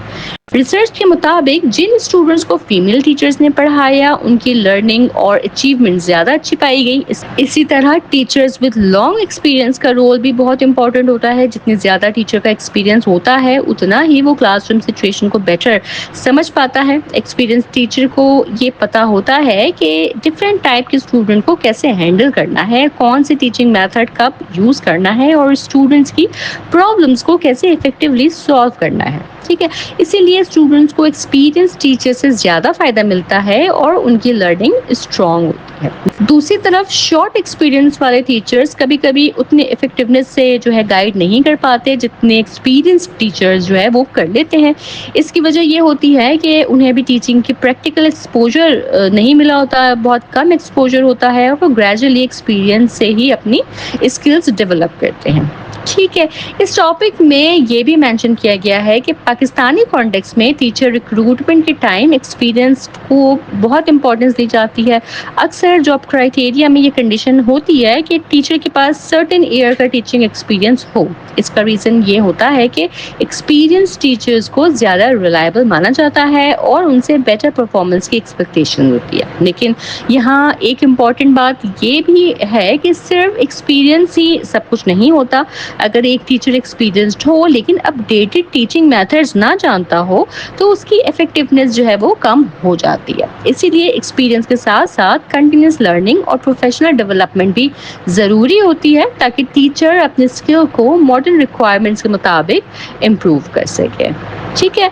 ریسرچ کے مطابق جن اسٹوڈنٹس کو فیمیل ٹیچرز نے پڑھایا، ان کی لرننگ اور اچیومنٹ زیادہ اچھی پائی گئی۔ اسی طرح ٹیچرز ود لانگ ایکسپیرینس کا رول بھی بہت امپورٹنٹ ہوتا ہے۔ جتنی زیادہ ٹیچر کا ایکسپیرینس ہوتا ہے، اتنا ہی وہ کلاس روم سچویشن کو بیٹر سمجھ پاتا ہے۔ ایکسپیرینس ٹیچر کو یہ پتا ہوتا ہے کہ ڈفرینٹ ٹائپ کے اسٹوڈنٹ کو کیسے ہینڈل کرنا ہے، کون سی ٹیچنگ میتھڈ کب یوز کرنا ہے اور اسٹوڈنٹس کی پرابلمس کو کیسے افیکٹولی سالو کرنا ہے۔ ٹھیک ہے، اسی لیے اسٹوڈنٹس کو ایکسپیرینس ٹیچر سے زیادہ فائدہ ملتا ہے اور ان کی لرننگ اسٹرانگ ہوتی ہے۔ دوسری طرف شارٹ ایکسپیرینس والے ٹیچرز کبھی کبھی اتنے افیکٹونیس سے جو ہے گائیڈ نہیں کر پاتے جتنے ایکسپیرینس ٹیچرز جو ہے وہ کر لیتے ہیں۔ اس کی وجہ یہ ہوتی ہے کہ انہیں بھی ٹیچنگ کی پریکٹیکل ایکسپوجر نہیں ملا ہوتا ہے، بہت کم ایکسپوجر ہوتا ہے، اور وہ گریجولی ایکسپیرینس سے ہی اپنی اسکلز ڈیولپ کرتے ہیں۔ ٹھیک ہے، اس ٹاپک میں یہ بھی مینشن کیا گیا ہے کہ پاکستانی کانٹیکس میں ٹیچر ریکروٹمنٹ کے ٹائم ایکسپیرینس کو بہت امپورٹنس دی جاتی ہے۔ اکثر جاب کرائٹیریا میں یہ کنڈیشن ہوتی ہے کہ ٹیچر کے پاس سرٹن ایئر کا ٹیچنگ ایکسپیرینس ہو۔ اس کا ریزن یہ ہوتا ہے کہ ایکسپیرینس ٹیچرز کو زیادہ ریلائبل مانا جاتا ہے اور ان سے بیٹر پرفارمنس کی ایکسپیکٹیشن ہوتی ہے۔ لیکن یہاں ایک امپورٹنٹ بات یہ بھی ہے کہ صرف ایکسپیرینس ہی سب کچھ نہیں ہوتا۔ اگر ایک ٹیچر ایکسپیرینسڈ ہو لیکن اپڈیٹڈ ٹیچنگ میتھڈز نہ جانتا ہو تو اس کی ایفیکٹونیس جو ہے وہ کم ہو جاتی ہے۔ اسی لیے ایکسپیرینس کے ساتھ ساتھ کنٹینیوس لرننگ اور پروفیشنل ڈیولپمنٹ بھی ضروری ہوتی ہے تاکہ ٹیچر اپنے اسکل کو ماڈرن ریکوائرمنٹس کے مطابق امپروو کر سکے۔ ٹھیک ہے،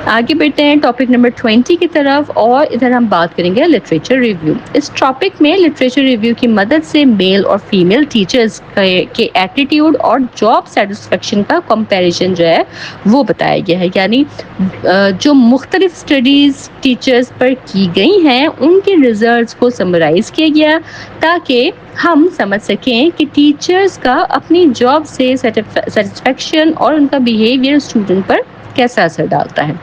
آگے بڑھتے ہیں ٹاپک نمبر 20 کی طرف، اور ادھر ہم بات کریں گے لٹریچر ریویو. اس ٹاپک میں لٹریچر ریویو کی مدد سے میل اور فیمیل ٹیچرز کے ایٹیٹیوڈ اور جاب سیٹسفیکشن کا کمپیریزن جو ہے وہ بتایا گیا ہے. یعنی جو مختلف اسٹڈیز ٹیچرز پر کی گئی ہیں ان کے ریزلٹس کو سمرائز کیا گیا تاکہ ہم سمجھ سکیں کہ ٹیچرز کا اپنی جاب سے سیٹسفیکشن اور ان کا بیہیویئر اسٹوڈنٹ پر کیسا اثر ڈالتا ہے.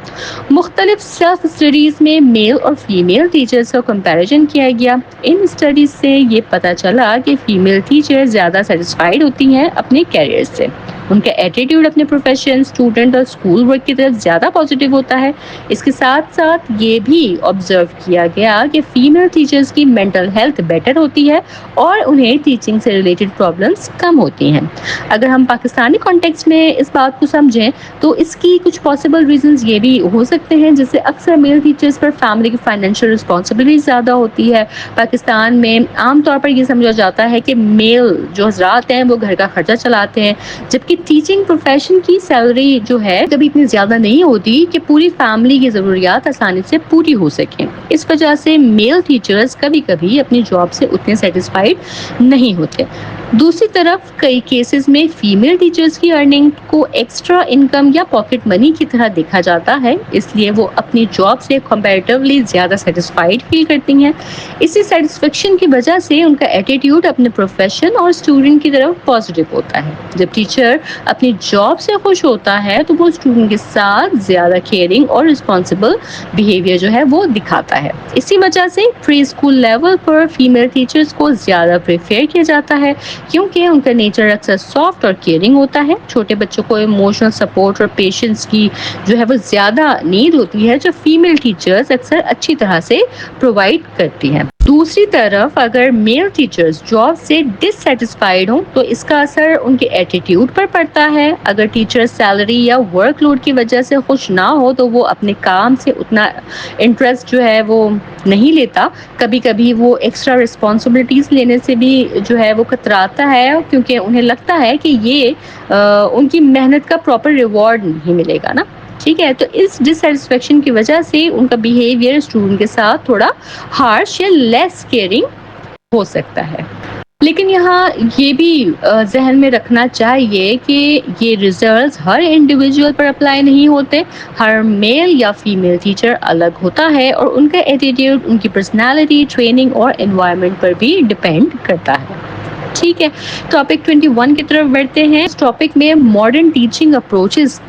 مختلف سیلف اسٹڈیز میں میل اور فیمیل ٹیچرز کا کمپیریزن کیا گیا. ان اسٹڈیز سے یہ پتہ چلا کہ فیمیل ٹیچر زیادہ سیٹسفائیڈ ہوتی ہیں اپنے کیریئر سے. ان کا ایٹیٹیوڈ اپنے پروفیشن، اسٹوڈنٹ اور اسکول ورک کی طرف زیادہ پازیٹیو ہوتا ہے. اس کے ساتھ ساتھ یہ بھی آبزرو کیا گیا کہ فیمیل ٹیچرز کی مینٹل ہیلتھ بیٹر ہوتی ہے اور انہیں ٹیچنگ سے ریلیٹڈ پرابلمس کم ہوتی ہیں. اگر ہم پاکستانی کانٹیکسٹ میں اس بات کو سمجھیں تو اس کی کچھ پاسبل ریزنز یہ بھی ہو سکتے ہیں، جیسے اکثر میل ٹیچرز پر فیملی کی فائنینشیل رسپانسبلٹی زیادہ ہوتی ہے. پاکستان میں عام طور پر یہ سمجھا جاتا ہے کہ میل جو حضرات ہیں وہ گھر کا خرچہ چلاتے ہیں، جبکہ ٹیچنگ پروفیشن کی سیلری جو ہے کبھی اتنی زیادہ نہیں ہوتی کہ پوری فیملی کی ضروریات آسانی سے پوری ہو سکیں. اس وجہ سے میل ٹیچرز کبھی کبھی اپنی جاب سے اتنے سیٹسفائیڈ نہیں ہوتے. دوسری طرف کئی کیسز میں فیمیل ٹیچرز کی ارننگ کو ایکسٹرا انکم یا پاکٹ منی کی طرح دیکھا جاتا ہے، اس لیے وہ اپنی جاب سے کمپیریٹیولی زیادہ سیٹسفائیڈ فیل کرتی ہیں. اسی سیٹسفیکشن کی وجہ سے ان کا ایٹیٹیوڈ اپنے پروفیشن اور اسٹوڈنٹ کی طرف پازیٹیو ہوتا ہے. جب ٹیچر اپنی جاب سے خوش ہوتا ہے تو وہ اسٹوڈنٹ کے ساتھ زیادہ کیئرنگ اور رسپانسبل بیہیویئر جو ہے وہ دکھاتا ہے. اسی وجہ سے پری اسکول لیول پر فیمیل ٹیچرز کو زیادہ پریفر کیا جاتا ہے کیونکہ ان کا نیچر اکثر سافٹ اور کیئرنگ ہوتا ہے. چھوٹے بچوں کو ایموشنل سپورٹ اور پیشنس کی جو ہے وہ زیادہ نیڈ ہوتی ہے جو فیمیل ٹیچرز اکثر اچھی طرح سے پرووائڈ کرتی ہیں. دوسری طرف اگر میل ٹیچرز جاب سے ڈس سیٹسفائیڈ ہوں تو اس کا اثر ان کے ایٹیٹیوڈ پر پڑتا ہے. اگر ٹیچر سیلری یا ورک لوڈ کی وجہ سے خوش نہ ہو تو وہ اپنے کام سے اتنا انٹرسٹ جو ہے وہ نہیں لیتا. کبھی کبھی وہ ایکسٹرا رسپانسبلٹیز لینے سے بھی جو ہے وہ کتراتا ہے کیونکہ انہیں لگتا ہے کہ یہ ان کی محنت کا پراپر ریوارڈ نہیں ملے گا نا. ٹھیک ہے، تو اس ڈسسیٹسفیکشن کی وجہ سے ان کا بیہیویئر اسٹوڈنٹ کے ساتھ تھوڑا ہارش یا لیس کیئرنگ ہو سکتا ہے. لیکن یہاں یہ بھی ذہن میں رکھنا چاہیے کہ یہ ریزلٹس ہر انڈیویجول پر اپلائی نہیں ہوتے. ہر میل یا فیمیل ٹیچر الگ ہوتا ہے اور ان کا ایٹیٹیوڈ ان کی پرسنالٹی، ٹریننگ اور انوائرمنٹ پر بھی ڈیپینڈ کرتا ہے. ٹھیک ہے، ٹاپک 21 کی طرف بڑھتے ہیں. اس ٹاپک میں ماڈرن ٹیچنگ اپروچز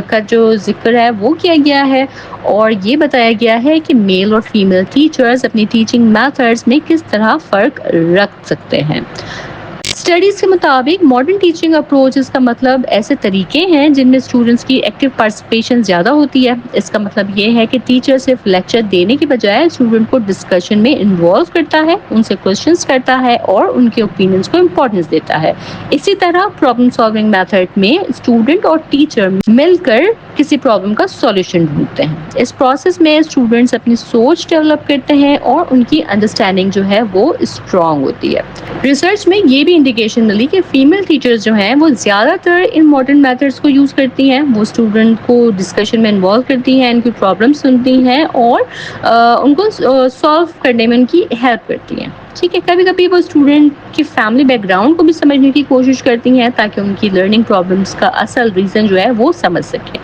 کا جو ذکر ہے وہ کیا گیا ہے اور یہ بتایا گیا ہے کہ میل اور فیمیل ٹیچرز اپنی ٹیچنگ میتھڈز میں کس طرح فرق رکھ سکتے ہیں. اسٹڈیز کے مطابق ماڈرن ٹیچنگ اپروچز کا مطلب ایسے طریقے ہیں جن میں اسٹوڈنٹس کی ایکٹیو پارٹیسپیشن زیادہ ہوتی ہے. اس کا مطلب یہ ہے کہ ٹیچر صرف لیکچر دینے کے بجائے اسٹوڈنٹ کو ڈسکشن میں انوالو کرتا ہے، ان سے کوشچنس کرتا ہے اور ان کے اوپینینز کو امپورٹنس دیتا ہے. اسی طرح پرابلم سالونگ میتھڈ میں اسٹوڈنٹ اور ٹیچر مل کر کسی پرابلم کا سولوشن ڈھونڈتے ہیں. اس پروسیس میں اسٹوڈنٹس اپنی سوچ ڈیولپ کرتے ہیں اور ان کی انڈرسٹینڈنگ جو ہے وہ اسٹرانگ ہوتی ہے. ریسرچ میں یہ بھی انڈیکیشن ملی کہ فیمیل ٹیچرز جو ہیں وہ زیادہ تر ان ماڈرن میتھڈز کو یوز کرتی ہیں. وہ اسٹوڈنٹ کو ڈسکشن میں انوالو کرتی ہیں، ان کی پرابلم سنتی ہیں اور ان کو سالو کرنے میں ان کی ہیلپ کرتی ہیں. ٹھیک ہے، کبھی کبھی وہ اسٹوڈنٹ کی فیملی بیک گراؤنڈ کو بھی سمجھنے کی کوشش کرتی ہیں تاکہ ان کی لرننگ پرابلمس کا اصل ریزن جو ہے وہ سمجھ سکیں.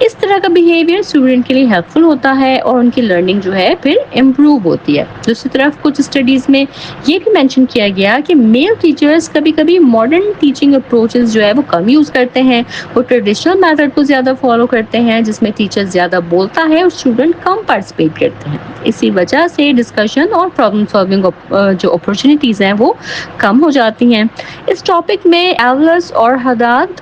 اس طرح کا بیہیویئر اسٹوڈنٹ کے لیے ہیلپ فل ہوتا ہے اور ان کی لرننگ جو ہے پھر امپروو ہوتی ہے. دوسری طرف کچھ اسٹڈیز میں یہ بھی مینشن کیا گیا کہ میل ٹیچرز کبھی کبھی ماڈرن ٹیچنگ اپروچز جو ہے وہ کم یوز کرتے ہیں. وہ ٹریڈیشنل میتھڈ کو زیادہ فالو کرتے ہیں جس میں ٹیچر زیادہ بولتا ہے اور اسٹوڈنٹ کم پارٹیسپیٹ کرتے ہیں. اسی وجہ سے ڈسکشن اور پرابلم سالونگ جو اپرچونیٹیز ہیں وہ کم ہو جاتی ہیں. اس ٹاپک میں ایولس اور حداد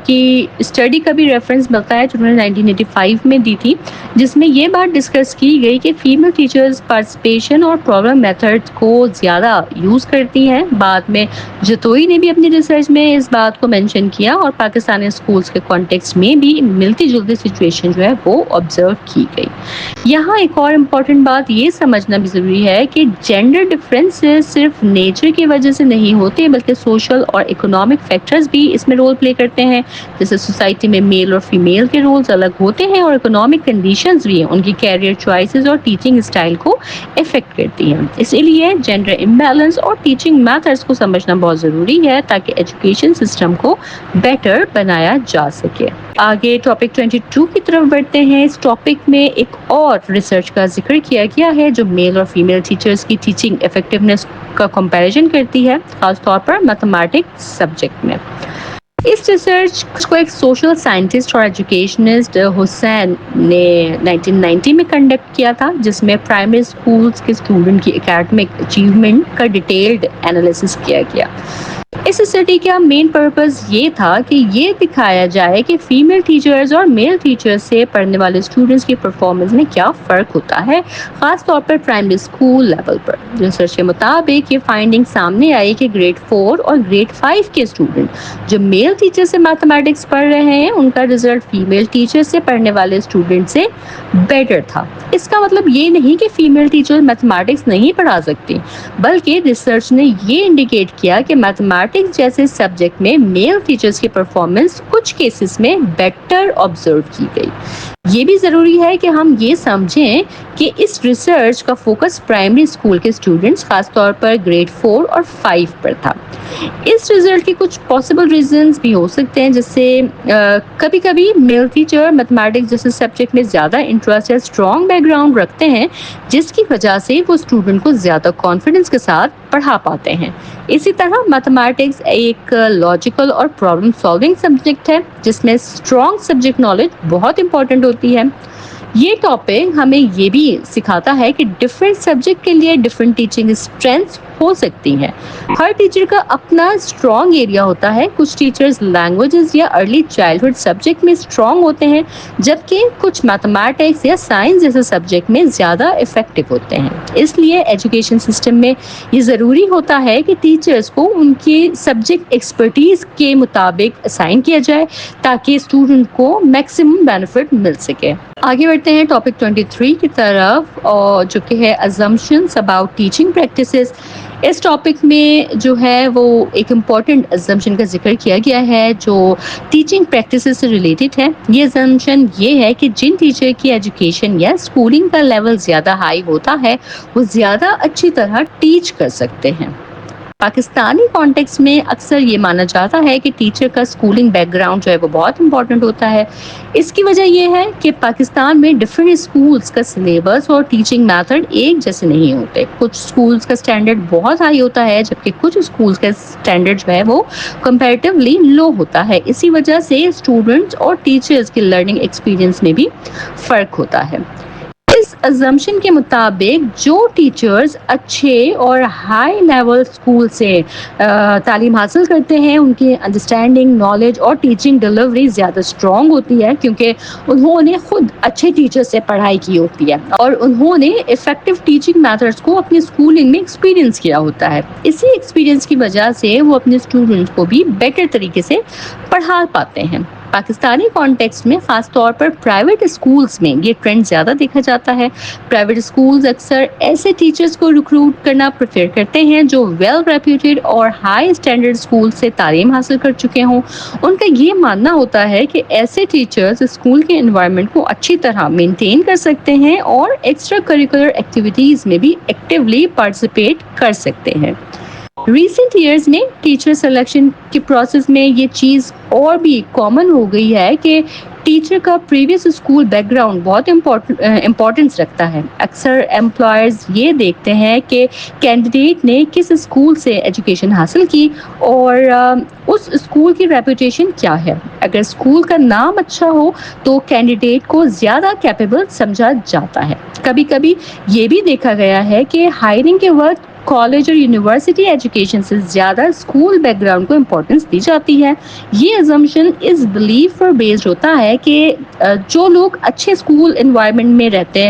کی اسٹڈی کا بھی ریفرنس ملتا ہے جو انہوں نے 1985 میں دی تھی، جس میں یہ بات ڈسکس کی گئی کہ فیمیل ٹیچرز پارٹیسپیشن اور پرابلم میتھڈ کو زیادہ یوز کرتی ہیں. بعد میں جتوئی نے بھی اپنی ریسرچ میں اس بات کو مینشن کیا اور پاکستانی اسکولز کے کانٹیکسٹ میں بھی ملتی جلتی سچویشن جو ہے وہ آبزرو کی گئی. یہاں ایک اور امپورٹنٹ بات یہ سمجھنا بھی ضروری ہے کہ جینڈر ڈفرینسز صرف نیچر کی وجہ سے نہیں ہوتے بلکہ سوشل اور اکنامک فیکٹرز بھی اس میں رول پلے کرتے سکتے ہیں. جیسے سوسائٹی میں میل اور فیمیل کے رولز الگ ہوتے ہیں اور اکنامک کنڈیشنز بھی ان کی کیریئر چوائسز اور ٹیچنگ اسٹائل کو افیکٹ کرتی ہیں. اسی لیے جینڈر امبیلنس اور ٹیچنگ میتھڈز کو سمجھنا بہت ضروری ہے تاکہ ایجوکیشن سسٹم کو بیٹر بنایا جا سکے. آگے ٹاپک 22 کی طرف بڑھتے ہیں. اس ٹاپک میں ایک اور ریسرچ کا ذکر کیا گیا ہے جو میل اور فیمیل ٹیچرز کی ٹیچنگ افیکٹونیس کا کمپیریزن کرتی ہے، خاص طور پر میتھمیٹکس سبجیکٹ میں. اس ریسرچ کو ایک سوشل سائنٹسٹ اور ایجوکیشنسٹ حسین نے 1990 میں کنڈکٹ کیا تھا، جس میں پرائمری اسکولز کے اسٹوڈنٹ کی اکیڈمک اچیومنٹ کا ڈیٹیلڈ انالیسس کیا گیا. اس اسٹڈی کا مین پرپز یہ تھا کہ یہ دکھایا جائے کہ فیمیل ٹیچرز اور میل ٹیچرز سے پڑھنے والے اسٹوڈنٹس کی پرفارمنس میں کیا فرق ہوتا ہے، خاص طور پر پرائمری اسکول لیول پر. ریسرچ کے مطابق یہ فائنڈنگ سامنے آئی کہ گریڈ 4 اور گریڈ 5 کے اسٹوڈنٹ جو میل ٹیچر سے میتھمیٹکس پڑھ رہے ہیں ان کا رزلٹ فیمیل ٹیچر سے پڑھنے والے اسٹوڈنٹ سے بیٹر تھا. اس کا مطلب یہ نہیں کہ فیمیل ٹیچر میتھمیٹکس نہیں پڑھا سکتی، بلکہ ریسرچ نے یہ انڈیکیٹ کیا کہ میتھمیٹکس جیسے سبجیکٹ میں میل ٹیچرز کی پرفارمنس کچھ کیسز میں بیٹر آبزرو کی گئی. یہ بھی ضروری ہے کہ ہم یہ سمجھیں کہ اس ریسرچ کا فوکس پرائمری اسکول کے اسٹوڈنٹس خاص طور پر گریڈ 4 اور 5 پر تھا. اس ریزلٹ کے کچھ پاسبل ریزنز بھی ہو سکتے ہیں، جیسے کبھی کبھی میل ٹیچر میتھمیٹکس جیسے سبجیکٹ میں زیادہ انٹرسٹ یا اسٹرانگ بیک گراؤنڈ رکھتے ہیں، جس کی وجہ سے وہ اسٹوڈنٹ کو زیادہ کانفیڈنس کے ساتھ پڑھا پاتے ہیں. اسی طرح میتھمیٹکس ایک لاجیکل اور پرابلم سالونگ سبجیکٹ ہے جس میں اسٹرانگ سبجیکٹ نالج بہت امپورٹنٹ ہوتی ہے. یہ ٹاپک ہمیں یہ بھی سکھاتا ہے کہ ڈفرینٹ سبجیکٹ کے لیے ڈفرینٹ ٹیچنگ اسٹرینتھس ہو سکتی ہیں. ہر ٹیچر کا اپنا اسٹرانگ ایریا ہوتا ہے. کچھ ٹیچرز لینگویجز یا ارلی چائلڈہڈ سبجیکٹ میں اسٹرانگ ہوتے ہیں، جبکہ کچھ میتھمیٹکس یا سائنس جیسے سبجیکٹ میں زیادہ افیکٹو ہوتے ہیں. اس لیے ایجوکیشن سسٹم میں یہ ضروری ہوتا ہے کہ ٹیچرز کو ان کے سبجیکٹ ایکسپرٹیز کے مطابق اسائن کیا جائے تاکہ اسٹوڈنٹ کو میکسیمم بینیفٹ مل سکے. آگے بڑھتے ہیں ٹاپک 23 کی طرف، جو کہ ہے assumptions about teaching practices. اس ٹاپک میں جو ہے وہ ایک امپورٹنٹ assumption کا ذکر کیا گیا ہے جو ٹیچنگ پریکٹسز سے ریلیٹڈ ہے. یہ assumption یہ ہے کہ جن ٹیچر کی ایجوکیشن یا اسکولنگ کا لیول زیادہ ہائی ہوتا ہے وہ زیادہ اچھی طرح ٹیچ کر سکتے ہیں. پاکستانی کانٹیکس میں اکثر یہ مانا جاتا ہے کہ ٹیچر کا اسکولنگ بیک گراؤنڈ جو ہے وہ بہت امپورٹنٹ ہوتا ہے. اس کی وجہ یہ ہے کہ پاکستان میں ڈفرینٹ اسکولس کا سلیبس اور ٹیچنگ میتھڈ ایک جیسے نہیں ہوتے. کچھ اسکولس کا اسٹینڈرڈ بہت ہائی ہوتا ہے جبکہ کچھ اسکولس کا اسٹینڈرڈ جو ہے وہ کمپیریٹیولی لو ہوتا ہے. اسی وجہ سے اسٹوڈنٹس اور ٹیچرز کی لرننگ ایکسپیرئنس میں بھی فرق ہوتا ہے. اس assumption کے مطابق جو ٹیچرز اچھے اور ہائی لیول اسکول سے تعلیم حاصل کرتے ہیں ان کی انڈرسٹینڈنگ، نالج اور ٹیچنگ ڈیلیوری زیادہ اسٹرانگ ہوتی ہے، کیونکہ انہوں نے خود اچھے ٹیچر سے پڑھائی کی ہوتی ہے اور انہوں نے افیکٹو ٹیچنگ میتھڈس کو اپنی اسکولنگ میں ایکسپیرینس کیا ہوتا ہے. اسی ایکسپیرینس کی وجہ سے وہ اپنے اسٹوڈنٹس کو بھی بیٹر طریقے سے پڑھا پاتے ہیں. پاکستانی کانٹیکسٹ میں خاص طور پر پرائیویٹ اسکولز میں یہ ٹرینڈ زیادہ دیکھا جاتا ہے. پرائیویٹ اسکولز اکثر ایسے ٹیچرز کو ریکروٹ کرنا پریفر کرتے ہیں جو ویل ریپیوٹیڈ اور ہائی اسٹینڈرڈ اسکول سے تعلیم حاصل کر چکے ہوں. ان کا یہ ماننا ہوتا ہے کہ ایسے ٹیچرز اسکول کے انوائرمنٹ کو اچھی طرح مینٹین کر سکتے ہیں اور ایکسٹرا کریکولر ایکٹیویٹیز میں بھی ایکٹیولی پارٹیسپیٹ کر سکتے ہیں. ریسنٹ ایئرز میں ٹیچر سلیکشن کے پروسیس میں یہ چیز اور بھی کامن ہو گئی ہے کہ ٹیچر کا پریویس اسکول بیک گراؤنڈ بہت امپورٹنس رکھتا ہے. اکثر امپلائرز یہ دیکھتے ہیں کہ کینڈیڈیٹ نے کس اسکول سے ایجوکیشن حاصل کی اور اس اسکول کی ریپوٹیشن کیا ہے. اگر اسکول کا نام اچھا ہو تو کینڈیڈیٹ کو زیادہ کیپیبل سمجھا جاتا ہے. کبھی کبھی یہ بھی دیکھا گیا ہے کہ ہائرنگ کے وقت کالج اور یونیورسٹی ایجوکیشن سے زیادہ اسکول بیک گراؤنڈ کو امپورٹنس دی جاتی ہے. یہ assumption اس بلیف پر بیسڈ ہوتا ہے کہ جو لوگ اچھے اسکول انوائرمنٹ میں رہتے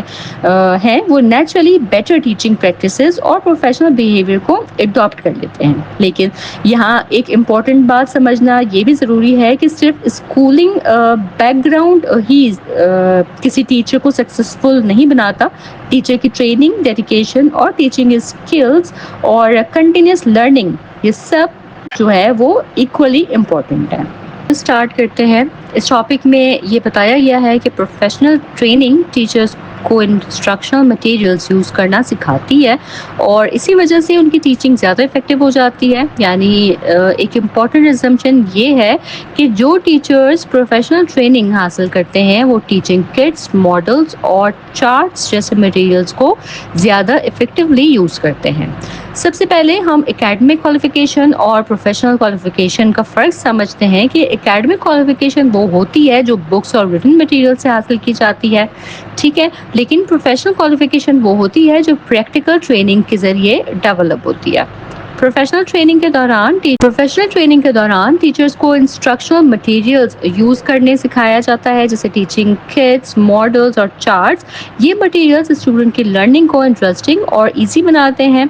ہیں وہ نیچرلی بیٹر ٹیچنگ پریکٹسز اور پروفیشنل بیہیویئر کو اڈاپٹ کر لیتے ہیں. لیکن یہاں ایک امپورٹنٹ بات سمجھنا یہ بھی ضروری ہے کہ صرف اسکولنگ بیک گراؤنڈ ہی کسی ٹیچر کو سکسیسفل نہیں بناتا. ٹیچر کی ٹریننگ، ڈیڈیکیشن اور ٹیچنگ اسکلز اور کنٹینیوس لرننگ یہ سب جو ہے وہ ایکولی امپورٹنٹ ہے. اسٹارٹ کرتے ہیں. اس ٹاپک میں یہ بتایا گیا ہے کہ پروفیشنل ٹریننگ ٹیچرز کو انسٹرکشنل مٹیریلز یوز کرنا سکھاتی ہے اور اسی وجہ سے ان کی ٹیچنگ زیادہ افیکٹو ہو جاتی ہے. یعنی ایک امپورٹنٹ ایگزمپشن یہ ہے کہ جو ٹیچرز پروفیشنل ٹریننگ حاصل کرتے ہیں وہ ٹیچنگ کٹس، ماڈلز اور چارٹس جیسے مٹیریلز کو زیادہ افیکٹولی یوز کرتے ہیں. سب سے پہلے ہم اکیڈمک کوالیفیکیشن اور پروفیشنل کوالیفیکیشن کا فرق سمجھتے ہیں کہ اکیڈمک کوالیفیکیشن وہ ہوتی ہے جو بکس اور ریٹن مٹیریل سے حاصل کی جاتی ہے، ٹھیک ہے، لیکن پروفیشنل کوالیفیکیشن وہ ہوتی ہے جو پریکٹیکل ٹریننگ کے ذریعے ڈیولپ ہوتی ہے. پروفیشنل ٹریننگ کے دوران ٹیچرز کو انسٹرکشنل مٹیریلز یوز کرنے سکھایا جاتا ہے جیسے ٹیچنگ کٹس، ماڈلز اور چارٹس. یہ مٹیریلز اسٹوڈنٹ کی لرننگ کو انٹرسٹنگ اور ایزی بناتے ہیں.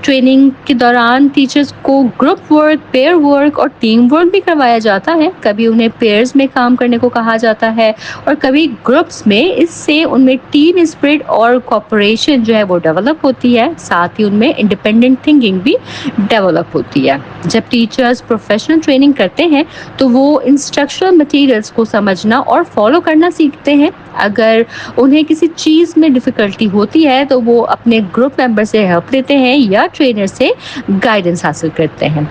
ٹریننگ کے دوران ٹیچرز کو گروپ ورک، پیئر ورک اور ٹیم ورک بھی کروایا جاتا ہے. کبھی انہیں پیئرز میں کام کرنے کو کہا جاتا ہے اور کبھی گروپس میں. اس سے ان میں ٹیم اسپرٹ اور کوآپریشن جو ہے وہ ڈیولپ ہوتی ہے، ساتھ ہی ان میں انڈیپینڈنٹ تھنکنگ بھی ڈیولپ ہوتی ہے. جب ٹیچرز پروفیشنل ٹریننگ کرتے ہیں تو وہ انسٹرکشنل مٹیریلز کو سمجھنا اور فالو کرنا سیکھتے ہیں. اگر انہیں کسی چیز میں ڈیفیکلٹی ہوتی ہے تو وہ اپنے گروپ ممبر سے ہیلپ لیتے ہیں یا ٹرینر سے گائیڈنس حاصل کرتے ہیں.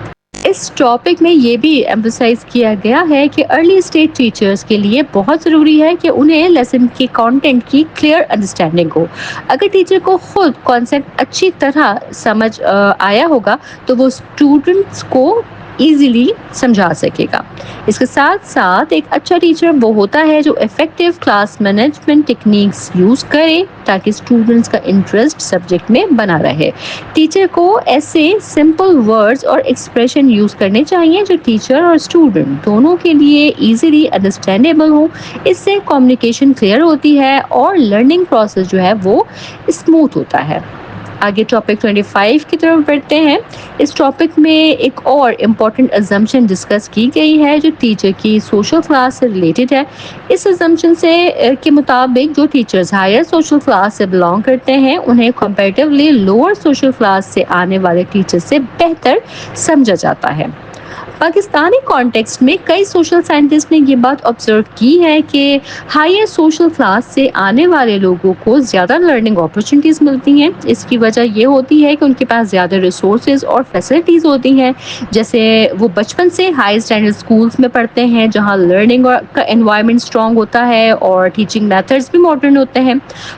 اس ٹاپک میں یہ بھی ایمفسائز کیا گیا ہے کہ ارلی اسٹیج ٹیچرز کے لیے بہت ضروری ہے کہ انہیں لیسن کی کانٹینٹ کی کلیئر انڈرسٹینڈنگ ہو. اگر ٹیچر کو خود کانسیپٹ اچھی طرح سمجھ آیا ہوگا تو وہ اسٹوڈنٹس کو ایزیلی سمجھا سکے گا. اس کے ساتھ ساتھ ایک اچھا ٹیچر وہ ہوتا ہے جو effective class management techniques use کرے تاکہ اسٹوڈنٹس کا انٹرسٹ سبجیکٹ میں بنا رہے. ٹیچر کو ایسے سمپل ورڈز اور ایکسپریشن یوز کرنے چاہیے جو ٹیچر اور اسٹوڈنٹ دونوں کے لیے ایزیلی انڈرسٹینڈیبل ہوں. اس سے کمیونیکیشن کلیئر ہوتی ہے اور لرننگ پروسیس جو ہے وہ اسموتھ ہوتا ہے. آگے ٹاپک 25 کی طرف بڑھتے ہیں. اس ٹاپک میں ایک اور امپورٹنٹ ازمپشن ڈسکس کی گئی ہے جو ٹیچر کی سوشل کلاس سے ریلیٹڈ ہے. اس ازمپشن کے مطابق جو ٹیچرز ہائر سوشل کلاس سے بلانگ کرتے ہیں انہیں کمپیریٹیولی لوور سوشل کلاس سے آنے والے ٹیچر سے بہتر سمجھا جاتا ہے. پاکستانی کانٹیکسٹ میں کئی سوشل سائنٹسٹ نے یہ بات آبزرو کی ہے کہ ہائر سوشل کلاس سے آنے والے لوگوں کو زیادہ لرننگ اپرچونٹیز ملتی ہیں. اس کی وجہ یہ ہوتی ہے کہ ان کے پاس زیادہ ریسورسز اور فیسلٹیز ہوتی ہیں، جیسے وہ بچپن سے ہائی اسٹینڈرڈ اسکولز میں پڑھتے ہیں جہاں لرننگ کا انوائرمنٹ اسٹرانگ ہوتا ہے اور ٹیچنگ میتھڈز بھی ماڈرن ہوتے ہیں.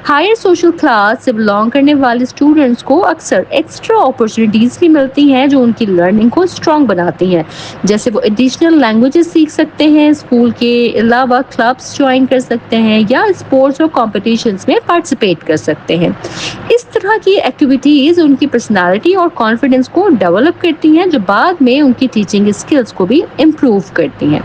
ہائر سوشل کلاس سے بلانگ کرنے والے اسٹوڈنٹس کو اکثر ایکسٹرا اپرچونٹیز بھی ملتی ہیں جو ان کی لرننگ کو اسٹرانگ بناتی ہیں، جیسے وہ ایڈیشنل لینگویجز سیکھ سکتے ہیں، اسکول کے علاوہ کلبس جوائن کر سکتے ہیں یا اسپورٹس اور کمپٹیشنز میں پارٹیسپیٹ کر سکتے ہیں. اس طرح کی ایکٹیویٹیز ان کی پرسنالٹی اور کانفیڈنس کو ڈیولپ کرتی ہیں جو بعد میں ان کی ٹیچنگ اسکلز کو بھی امپروو کرتی ہیں.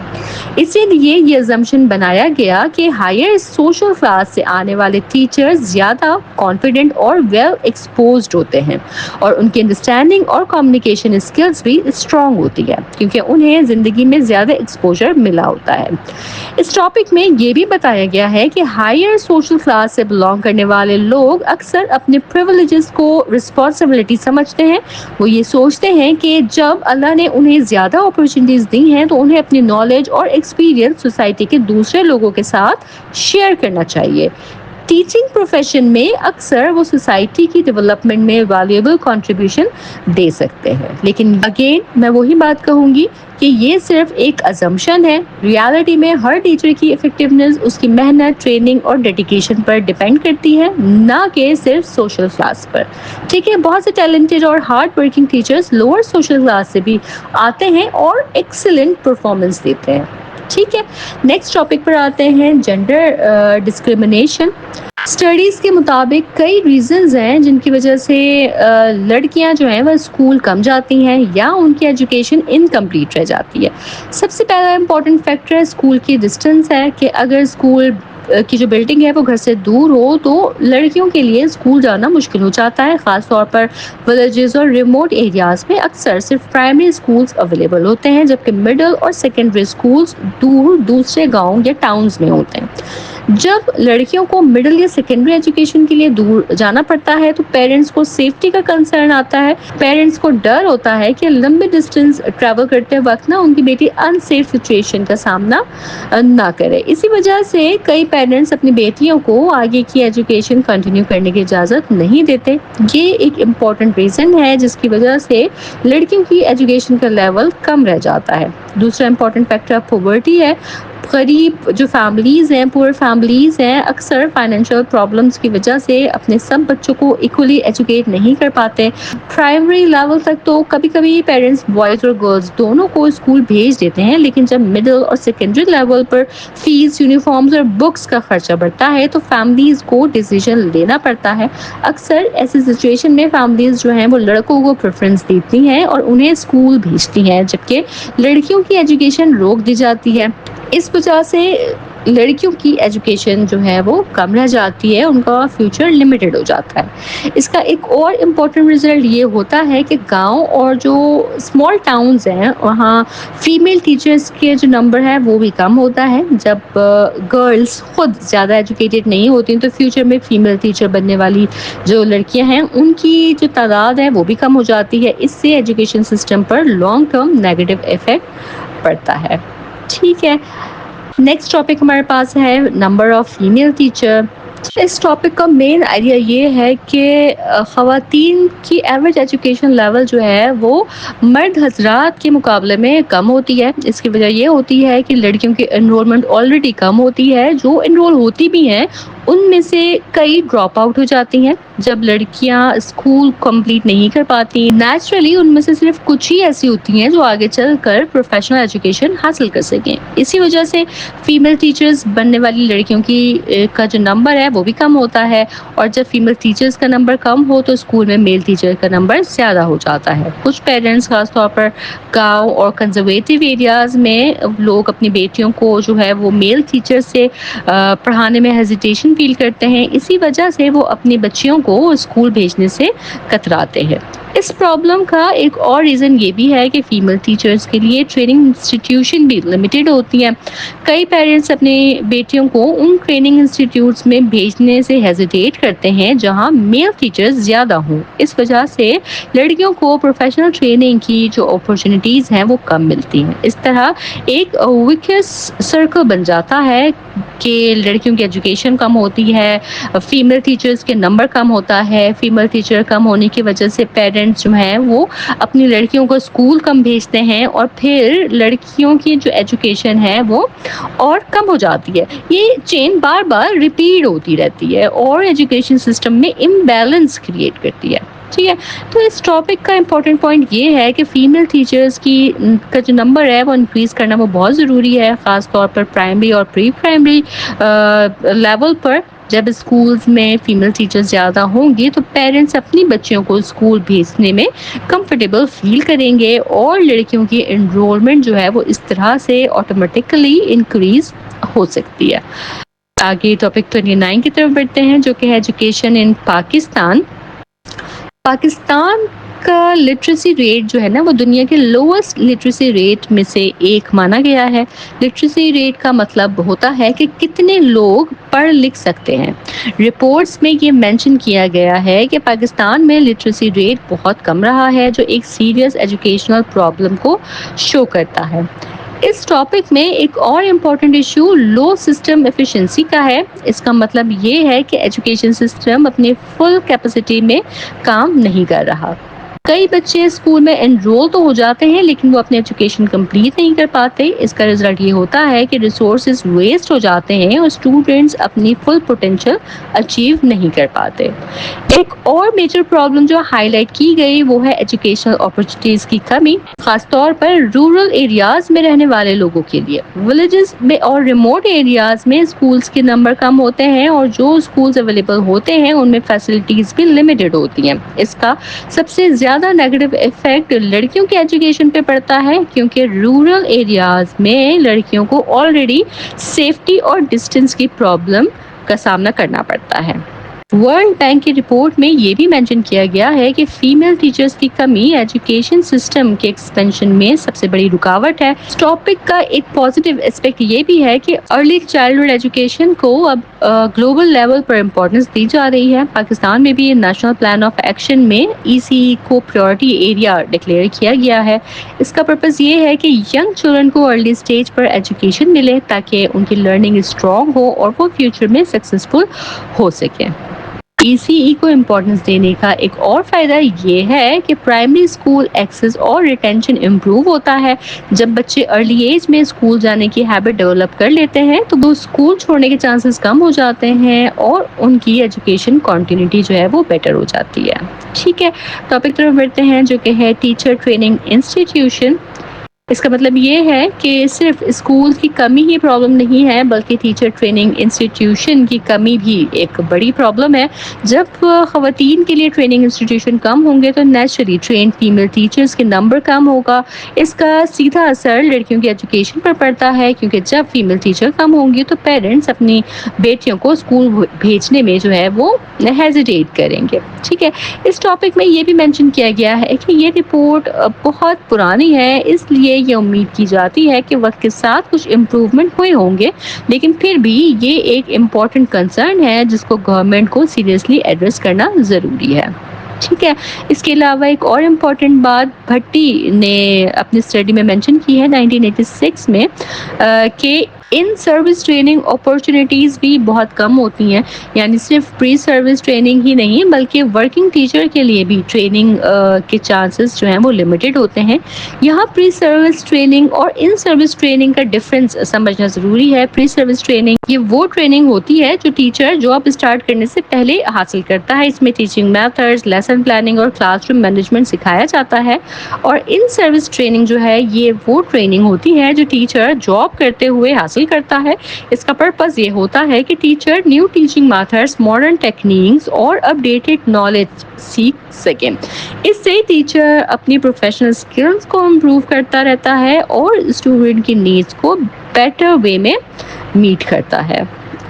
اسی لیے یہ ازمپشن بنایا گیا کہ ہائر سوشل کلاس سے آنے والے ٹیچرز زیادہ کانفیڈنٹ اور ویل ایکسپوزڈ ہوتے ہیں اور ان کی انڈرسٹینڈنگ اور کمیونیکیشن اسکلز بھی اسٹرانگ ہوتی ہے کیونکہ انہیں زندگی میں زیادہ ایکسپوجر ملا ہوتا ہے. اس ٹاپک میں یہ بھی بتایا گیا ہے کہ ہائر سوشل کلاس سے بلانگ کرنے والے لوگ اکثر اپنے پریویلیجز کو رسپانسبلٹی سمجھتے ہیں. وہ یہ سوچتے ہیں کہ جب اللہ نے انہیں زیادہ اپرچونٹیز دی ہیں تو انہیں اپنی نالج اور ایکسپیرینس سوسائٹی کے دوسرے لوگوں کے ساتھ شیئر کرنا چاہیے. ٹیچنگ پروفیشن میں اکثر وہ سوسائٹی کی ڈیولپمنٹ میں ویلیوبل کنٹریبیوشن دے سکتے ہیں. لیکن اگین میں وہی بات کہوں گی کہ یہ صرف ایک ازمپشن ہے. ریالٹی میں ہر ٹیچر کی افیکٹونیس اس کی محنت، ٹریننگ اور ڈیڈیکیشن پر ڈیپینڈ کرتی ہے، نہ کہ صرف سوشل کلاس پر. ٹھیک ہے، بہت سے ٹیلنٹڈ اور hard working teachers lower social class سے بھی آتے ہیں اور ایکسلنٹ پرفارمنس دیتے ہیں. ٹھیک ہے، نیکسٹ ٹاپک پر آتے ہیں، جینڈر ڈسکریمنیشن. اسٹڈیز کے مطابق کئی ریزنز ہیں جن کی وجہ سے لڑکیاں جو ہیں وہ اسکول کم جاتی ہیں یا ان کی ایجوکیشن انکمپلیٹ رہ جاتی ہے. سب سے پہلا امپورٹنٹ فیکٹر اسکول کی ڈسٹینس ہے کہ اگر اسکول کی جو بلڈنگ ہے وہ گھر سے دور ہو تو لڑکیوں کے لیے اسکول جانا مشکل ہو جاتا ہے. خاص طور پر ولیجز اور ریموٹ ایریاز میں اکثر صرف پرائمری اسکولز اویلیبل ہوتے ہیں جبکہ مڈل اور سیکنڈری اسکولز دور دوسرے گاؤں یا ٹاؤنز میں ہوتے ہیں. جب لڑکیوں کو مڈل یا سیکنڈری ایجوکیشن کے لیے دور جانا پڑتا ہے تو پیرنٹس کو سیفٹی کا کنسرن آتا ہے. پیرنٹس کو ڈر ہوتا ہے کہ لمبے ڈسٹینس ٹریول کرتے وقت نا ان کی بیٹی انسیف سچویشن کا سامنا نہ کرے. اسی وجہ سے کئی پیرنٹس اپنی بیٹیوں کو آگے کی ایجوکیشن کنٹینیو کرنے کی اجازت نہیں دیتے. یہ ایک امپورٹنٹ ریزن ہے جس کی وجہ سے لڑکیوں کی ایجوکیشن کا لیول کم رہ جاتا ہے. دوسرا امپورٹنٹ فیکٹر پاورٹی ہے. غریب جو فیملیز ہیں، پور فیملیز ہیں، اکثر فائنینشیل پرابلمس کی وجہ سے اپنے سب بچوں کو ایکولی ایجوکیٹ نہیں کر پاتے. پرائمری لیول تک تو کبھی کبھی پیرنٹس بوائز اور گرلز دونوں کو اسکول بھیج دیتے ہیں، لیکن جب مڈل اور سیکنڈری لیول پر فیس، یونیفارمز اور بکس کا خرچہ بڑھتا ہے تو فیملیز کو ڈیسیژن لینا پڑتا ہے. اکثر ایسی سچویشن میں فیملیز جو ہیں وہ لڑکوں کو پریفرنس دیتی ہیں اور انہیں اسکول بھیجتی ہیں، جبکہ لڑکیوں کی ایجوکیشن روک دی جاتی ہے. اس وجہ سے لڑکیوں کی ایجوکیشن جو ہے وہ کم رہ جاتی ہے، ان کا فیوچر لمیٹڈ ہو جاتا ہے. اس کا ایک اور امپورٹنٹ رزلٹ یہ ہوتا ہے کہ گاؤں اور جو اسمال ٹاؤنز ہیں وہاں فیمیل ٹیچرز کے جو نمبر ہے وہ بھی کم ہوتا ہے. جب گرلز خود زیادہ ایجوکیٹڈ نہیں ہوتی تو فیوچر میں فیمیل ٹیچر بننے والی جو لڑکیاں ہیں ان کی جو تعداد ہے وہ بھی کم ہو جاتی ہے. اس سے ایجوکیشن سسٹم پر لانگ ٹرم نیگیٹو افیکٹ پڑتا ہے. ٹھیک ہے، نیکسٹ ٹاپک ہمارے پاس ہے نمبر آف فیمیل ٹیچر. اس ٹاپک کا مین آئیڈیا یہ ہے کہ خواتین کی ایوریج ایجوکیشن لیول جو ہے وہ مرد حضرات کے مقابلے میں کم ہوتی ہے. اس کی وجہ یہ ہوتی ہے کہ لڑکیوں کی انرولمنٹ آلریڈی کم ہوتی ہے. جو انرول ہوتی بھی ہیں ان میں سے کئی ڈراپ آؤٹ ہو جاتی ہیں جب لڑکیاں اسکول کمپلیٹ نہیں کر پاتی. نیچرلی ان میں سے صرف کچھ ہی ایسی ہوتی ہیں جو آگے چل کر پروفیشنل ایجوکیشن حاصل کر سکیں. اسی وجہ سے فیمیل ٹیچرز بننے والی لڑکیوں کی کا جو نمبر ہے وہ بھی کم ہوتا ہے، اور جب فیمیل ٹیچرز کا نمبر کم ہو تو اسکول میں میل ٹیچر کا نمبر زیادہ ہو جاتا ہے. کچھ پیرنٹس خاص طور پر گاؤں اور کنزرویٹو ایریاز میں لوگ اپنی بیٹیوں کو جو ہے وہ میل ٹیچر سے پڑھانے میں ہیزیٹیشن فیل کرتے ہیں. اسی وجہ سے وہ اپنی بچیوں کو اسکول بھیجنے سے کتراتے ہیں. اس پرابلم کا ایک اور ریزن یہ بھی ہے کہ فیمیل ٹیچرز کے لیے ٹریننگ انسٹیٹیوشن بھی لمیٹڈ ہوتی ہیں. کئی پیرنٹس اپنی بیٹیوں کو ان ٹریننگ انسٹیٹیوٹس میں بھیجنے سے ہیزیٹیٹ کرتے ہیں جہاں میل ٹیچرز زیادہ ہوں. اس وجہ سے لڑکیوں کو پروفیشنل ٹریننگ کی جو اپرچونٹیز ہیں وہ کم ملتی ہیں. اس طرح ایک ویکیس سرکل بن جاتا ہے کہ لڑکیوں کی ایجوکیشن کم ہوتی ہے، فیمیل ٹیچرز کے نمبر کم ہوتا ہے. فیمیل ٹیچر کم ہونے کی وجہ سے پیرنٹس جو ہیں وہ اپنی لڑکیوں کو اسکول کم بھیجتے ہیں اور پھر لڑکیوں کی جو ایجوکیشن ہے وہ اور کم ہو جاتی ہے. یہ چین بار بار ریپیٹ ہوتی رہتی ہے اور ایجوکیشن سسٹم میں امبیلنس کریٹ کرتی ہے. ٹھیک ہے، تو اس ٹاپک کا امپورٹنٹ پوائنٹ یہ ہے کہ فیمیل ٹیچرز کا جو نمبر ہے وہ انکریز کرنا وہ بہت ضروری ہے، خاص طور پر پرائمری اور پری پرائمری لیول پر. جب اسکولز میں فیمیل ٹیچرز زیادہ ہوں گی تو پیرنٹس اپنی بچیوں کو اسکول بھیجنے میں کمفرٹیبل فیل کریں گے اور لڑکیوں کی انرولمنٹ جو ہے وہ اس طرح سے آٹومیٹکلی انکریز ہو سکتی ہے. آگے ٹاپک 29 کی طرف بڑھتے ہیں جو کہ ہے ایجوکیشن ان پاکستان. پاکستان کا لٹریسی ریٹ جو ہے نا وہ دنیا کے لوئسٹ لٹریسی ریٹ میں سے ایک مانا گیا ہے. لٹریسی ریٹ کا مطلب ہوتا ہے کہ کتنے لوگ پڑھ لکھ سکتے ہیں. رپورٹس میں یہ مینشن کیا گیا ہے کہ پاکستان میں لٹریسی ریٹ بہت کم رہا ہے جو ایک سیریس ایجوکیشنل پرابلم کو شو کرتا ہے. اس ٹاپک میں ایک اور امپورٹنٹ ایشو لو سسٹم ایفیشنسی کا ہے. اس کا مطلب یہ ہے کہ ایجوکیشن سسٹم اپنے فل کیپیسٹی میں کام نہیں کر رہا. کئی بچے اسکول میں انرول تو ہو جاتے ہیں لیکن وہ اپنی ایجوکیشن کمپلیٹ نہیں کر پاتے. اس کا رزلٹ یہ ہوتا ہے کہ ریسورسز ویسٹ ہو جاتے ہیں اور اسٹوڈینٹس اپنی فل پوٹینشیل اچیو نہیں کر پاتے. ایک اور میجر پرابلم جو ہائی لائٹ کی گئی وہ ہے ایجوکیشنل اپرچونیٹیز کی کمی، خاص طور پر رورل ایریاز میں رہنے والے لوگوں کے لیے. ولیجز میں اور ریموٹ ایریاز میں اسکولز کے نمبر کم ہوتے ہیں اور جو اسکولز اویلیبل ہوتے ہیں ان میں فیسلٹیز بھی لمیٹڈ ہوتی ہیں. اس کا سب سے زیادہ نیگیٹو افیکٹ لڑکیوں کی ایجوکیشن پہ پڑتا ہے کیونکہ رورل ایریاز میں لڑکیوں کو آلریڈی سیفٹی اور ڈسٹینس کی پرابلم کا سامنا کرنا پڑتا ہے. ورلڈ بینک کی رپورٹ میں یہ بھی مینشن کیا گیا ہے کہ فیمیل ٹیچرز کی کمی ایجوکیشن سسٹم کے ایکسپینشن میں سب سے بڑی رکاوٹ ہے. اس ٹاپک کا ایک پازیٹیو اسپیکٹ یہ بھی ہے کہ ارلی چائلڈہڈ ایجوکیشن کو اب گلوبل لیول پر امپورٹنس دی جا رہی ہے. پاکستان میں بھی نیشنل پلان آف ایکشن میں ECE کو پریورٹی ایریا ڈکلیئر کیا گیا ہے. اس کا پرپز یہ ہے کہ ینگ چلڈرن کو ارلی اسٹیج پر ایجوکیشن ملے تاکہ ان کی لرننگ اسٹرانگ ہو اور وہ فیوچر میں سکسیزفل ہو سکے. ECE کو امپورٹنس دینے کا ایک اور فائدہ یہ ہے کہ پرائمری اسکول ایکسس اور ریٹینشن امپروو ہوتا ہے. جب بچے ارلی ایج میں اسکول جانے کی ہیبٹ ڈیولپ کر لیتے ہیں تو وہ اسکول چھوڑنے کے چانسز کم ہو جاتے ہیں اور ان کی ایجوکیشن کنٹینیوٹی جو ہے وہ بیٹر ہو جاتی ہے. ٹھیک ہے، ٹاپک طرف بڑھتے ہیں جو کہ ہے ٹیچر ٹریننگ انسٹیٹیوشن. اس کا مطلب یہ ہے کہ صرف اسکول کی کمی ہی پرابلم نہیں ہے بلکہ ٹیچر ٹریننگ انسٹیٹیوشن کی کمی بھی ایک بڑی پرابلم ہے. جب خواتین کے لیے ٹریننگ انسٹیٹیوشن کم ہوں گے تو نیچرلی ٹرینڈ فیمیل ٹیچرز کے نمبر کم ہوگا. اس کا سیدھا اثر لڑکیوں کی ایجوکیشن پر پڑتا ہے کیونکہ جب فیمیل ٹیچر کم ہوں گی تو پیرنٹس اپنی بیٹیوں کو اسکول بھیجنے میں جو ہے وہ ہیزیٹیٹ کریں گے. ٹھیک ہے، اس ٹاپک میں یہ بھی مینشن کیا گیا ہے کہ یہ رپورٹ بہت پرانی ہے، اس لیے یہ امید کی جاتی ہے کہ وقت کے ساتھ کچھ امپروومنٹ ہوئے ہوں گے، لیکن پھر بھی یہ ایک امپورٹنٹ کنسرن ہے جس کو گورنمنٹ کو سیریسلی ایڈریس کرنا ضروری ہے. ٹھیک ہے، اس کے علاوہ ایک اور امپورٹنٹ بات بھٹی نے اپنی اسٹڈی میں مینشن کی ہے 1986 میں کہ ان سروس ٹریننگ اپورچونیٹیز بھی بہت کم ہوتی ہیں. یعنی صرف پری سروس ٹریننگ ہی نہیں بلکہ ورکنگ ٹیچر کے لیے بھی ٹریننگ کے چانسز جو ہیں وہ لمیٹڈ ہوتے ہیں. یہاں پری سروس ٹریننگ اور ان سروس ٹریننگ کا ڈفرنس سمجھنا ضروری ہے. پری سروس ٹریننگ یہ وہ ٹریننگ ہوتی ہے جو ٹیچر جاب اسٹارٹ کرنے سے پہلے حاصل کرتا ہے. اس میں ٹیچنگ میتھڈز، لیسن پلاننگ اور کلاس روم مینجمنٹ سکھایا جاتا ہے. اور ان سروس ٹریننگ جو ہے یہ وہ ٹریننگ ہوتی ہے جو ٹیچر جاب کرتے ہوئے حاصل کرتا ہے. اس کا پرپز یہ ہوتا ہے کہ teacher new teaching methods, modern techniques اور اپڈیٹڈ نالج سیکھ سکیں. اس سے ٹیچر اپنی پروفیشنل اسکلز کو امپروو کرتا رہتا ہے اور اسٹوڈنٹ کی نیڈس کو بیٹر وے میں میٹ کرتا ہے.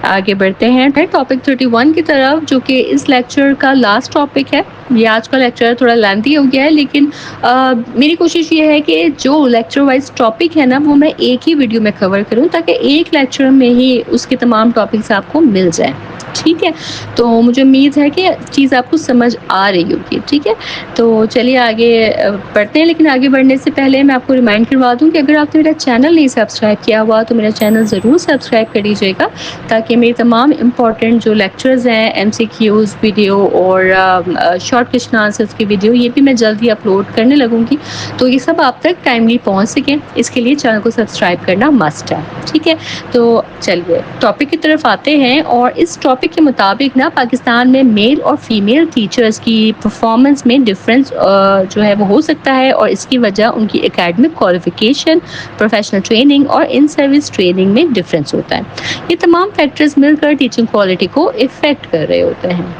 آگے بڑھتے ہیں ٹاپک 31 کی طرف جو کہ اس لیکچر کا لاسٹ ٹاپک ہے. یہ آج کا لیکچر تھوڑا لینتھی ہو گیا ہے لیکن میری کوشش یہ ہے کہ جو لیکچر وائز ٹاپک ہے نا وہ میں ایک ہی ویڈیو میں کور کروں تاکہ ایک لیکچر میں ہی اس کے تمام ٹاپکس آپ کو مل جائیں. ٹھیک ہے، تو مجھے امید ہے کہ چیز آپ کو سمجھ آ رہی ہوگی. ٹھیک ہے، تو چلیے آگے بڑھتے ہیں. لیکن آگے بڑھنے سے پہلے میں آپ کو ریمائنڈ کروا دوں کہ اگر آپ نے میرا چینل نہیں سبسکرائب کیا ہوا تو میرا چینل ضرور سبسکرائب کر لیجیے گا تاکہ میری تمام امپورٹنٹ جو لیکچرز ہیں MCQs ویڈیو اور شارٹ کوسچن آنسرز کی ویڈیو یہ بھی میں جلدی اپلوڈ کرنے لگوں گی تو یہ سب آپ تک ٹائملی پہنچ سکیں. اس کے لیے چینل کو سبسکرائب کرنا مسٹ ہے. ٹھیک ہے، تو چلیے ٹاپک کی طرف آتے ہیں. اور اس ٹاپک کے مطابق نا پاکستان میں میل اور فیمیل ٹیچرز کی پرفارمنس میں ڈفرینس جو ہے وہ ہو سکتا ہے اور اس کی وجہ ان کی اکیڈمک کوالیفیکیشن، پروفیشنل ٹریننگ اور ان سروس ٹریننگ میں ڈفرینس ہوتا ہے. یہ تمام فیکٹرز مل کر ٹیچنگ کوالٹی کو افیکٹ کر رہے ہوتے ہیں.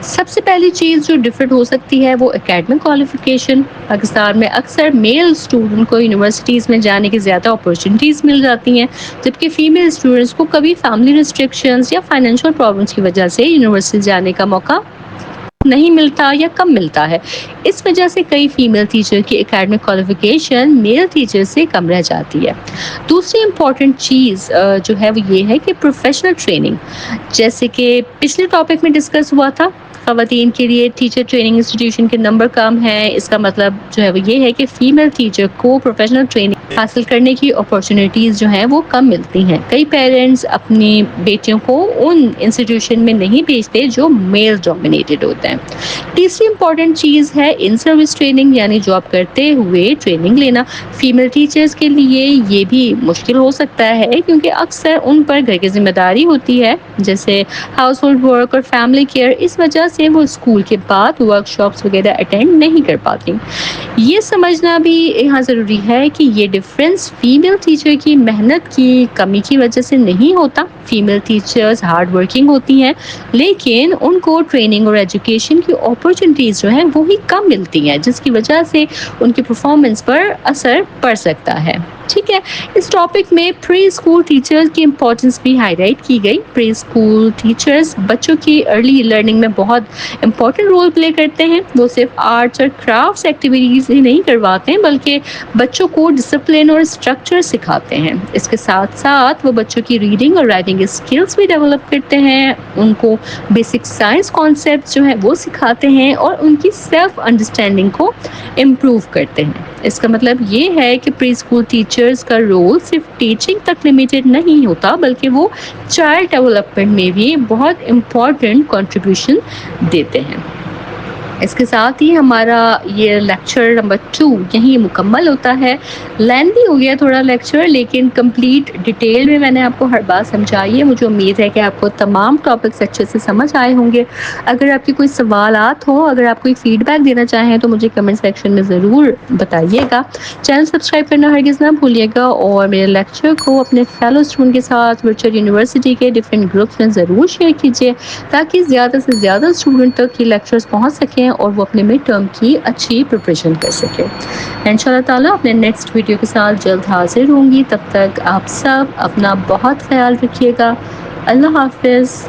سب سے پہلی چیز جو ڈفرینٹ ہو سکتی ہے وہ اکیڈمک کوالیفیکیشن. پاکستان میں اکثر میل اسٹوڈنٹ کو یونیورسٹیز میں جانے کی زیادہ اپرچونیٹیز مل جاتی ہیں جبکہ فیمیل اسٹوڈنٹس کو کبھی فیملی ریسٹرکشنز یا فائنینشیل پرابلمس کی وجہ سے یونیورسٹی جانے کا موقع نہیں ملتا یا کم ملتا ہے. اس وجہ سے کئی فیمیل ٹیچر کی اکیڈمک کوالیفیکیشن میل ٹیچر سے کم رہ جاتی ہے. دوسری امپورٹنٹ چیز جو ہے وہ یہ ہے کہ پروفیشنل ٹریننگ، جیسے کہ پچھلے ٹاپک میں ڈسکس ہوا تھا خواتین کے لیے ٹیچر ٹریننگ انسٹیٹیوشن کے نمبر کم ہیں. اس کا مطلب جو ہے وہ یہ ہے کہ فیمیل ٹیچر کو پروفیشنل ٹریننگ حاصل کرنے کی اپرچونیٹیز جو ہیں وہ کم ملتی ہیں. کئی پیرنٹس اپنی بیٹیوں کو ان انسٹیٹیوشن میں نہیں بھیجتے جو میل ڈومینیٹڈ ہوتے ہیں. تیسری امپورٹنٹ چیز ہے ان سروس ٹریننگ یعنی جاب کرتے ہوئے ٹریننگ لینا. فیمیل ٹیچرز کے لیے یہ بھی مشکل ہو سکتا ہے کیونکہ اکثر ان پر گھر کی ذمہ داری ہوتی ہے جیسے ہاؤس ہولڈ ورک اور فیملی کیئر. اس وجہ سے وہ اسکول کے بعد ورک شاپس وغیرہ اٹینڈ نہیں کر پاتی. یہ سمجھنا بھی یہاں ضروری ہے کہ یہ ڈفرینس فیمیل ٹیچر کی محنت کی کمی کی وجہ سے نہیں ہوتا. فیمیل ٹیچرز ہارڈ ورکنگ ہوتی ہیں لیکن ان کو ٹریننگ اور ایجوکیشن کی اپرچونیٹیز جو ہیں وہی کم ملتی ہیں جس کی وجہ سے ان کی پرفارمنس پر اثر پڑ سکتا ہے. ٹھیک ہے. اس ٹاپک میں پری اسکول ٹیچر کی امپورٹنس بھی ہائی لائٹ کی گئی. پری اسکول ٹیچرس بچوں کی ارلی لرننگ میں بہت امپورٹنٹ رول پلے کرتے ہیں. وہ صرف آرٹس اور کرافٹس ایکٹیویٹیز ہی نہیں کرواتے ہیں بلکہ بچوں کو ڈسپلن اور اسٹرکچر سکھاتے ہیں. اس کے ساتھ ساتھ وہ بچوں کی ریڈنگ اور رائٹنگ اسکلس بھی ڈیولپ کرتے ہیں. ان کو بیسک سائنس کانسیپٹ جو ہے وہ سکھاتے ہیں اور ان کی سیلف انڈرسٹینڈنگ کو امپروو کرتے ہیں. اس کا مطلب یہ ہے کہ پری اسکول ٹیچرز کا رول صرف ٹیچنگ تک لمیٹڈ نہیں ہوتا بلکہ وہ چائلڈ ڈیولپمنٹ میں بھی بہت امپورٹنٹ کنٹریبیوشن دیتے ہیں. اس کے ساتھ ہی ہمارا یہ لیکچر نمبر 2 یہیں مکمل ہوتا ہے. لینتھی ہو گیا تھوڑا لیکچر لیکن کمپلیٹ ڈیٹیل میں نے آپ کو ہر بات سمجھائی ہے. مجھے امید ہے کہ آپ کو تمام ٹاپکس اچھے سے سمجھ آئے ہوں گے. اگر آپ کی کوئی سوالات ہوں, اگر آپ کوئی فیڈ بیک دینا چاہیں تو مجھے کمنٹ سیکشن میں ضرور بتائیے گا. چینل سبسکرائب کرنا ہرگز نہ بھولیے گا اور میرے لیکچر کو اپنے فیلو اسٹوڈنٹ کے ساتھ ورچوئل یونیورسٹی کے ڈفرینٹ گروپس میں ضرور شیئر کیجیے تاکہ زیادہ سے زیادہ اسٹوڈنٹ تک یہ لیکچرز پہنچ سکیں اور وہ اپنے مڈ ٹرم کی اچھی پریپریشن کر سکیں. ان شاء اللہ تعالیٰ اپنے نیکسٹ ویڈیو کے ساتھ جلد حاضر ہوں گی. تب تک آپ سب اپنا بہت خیال رکھیے گا. اللہ حافظ.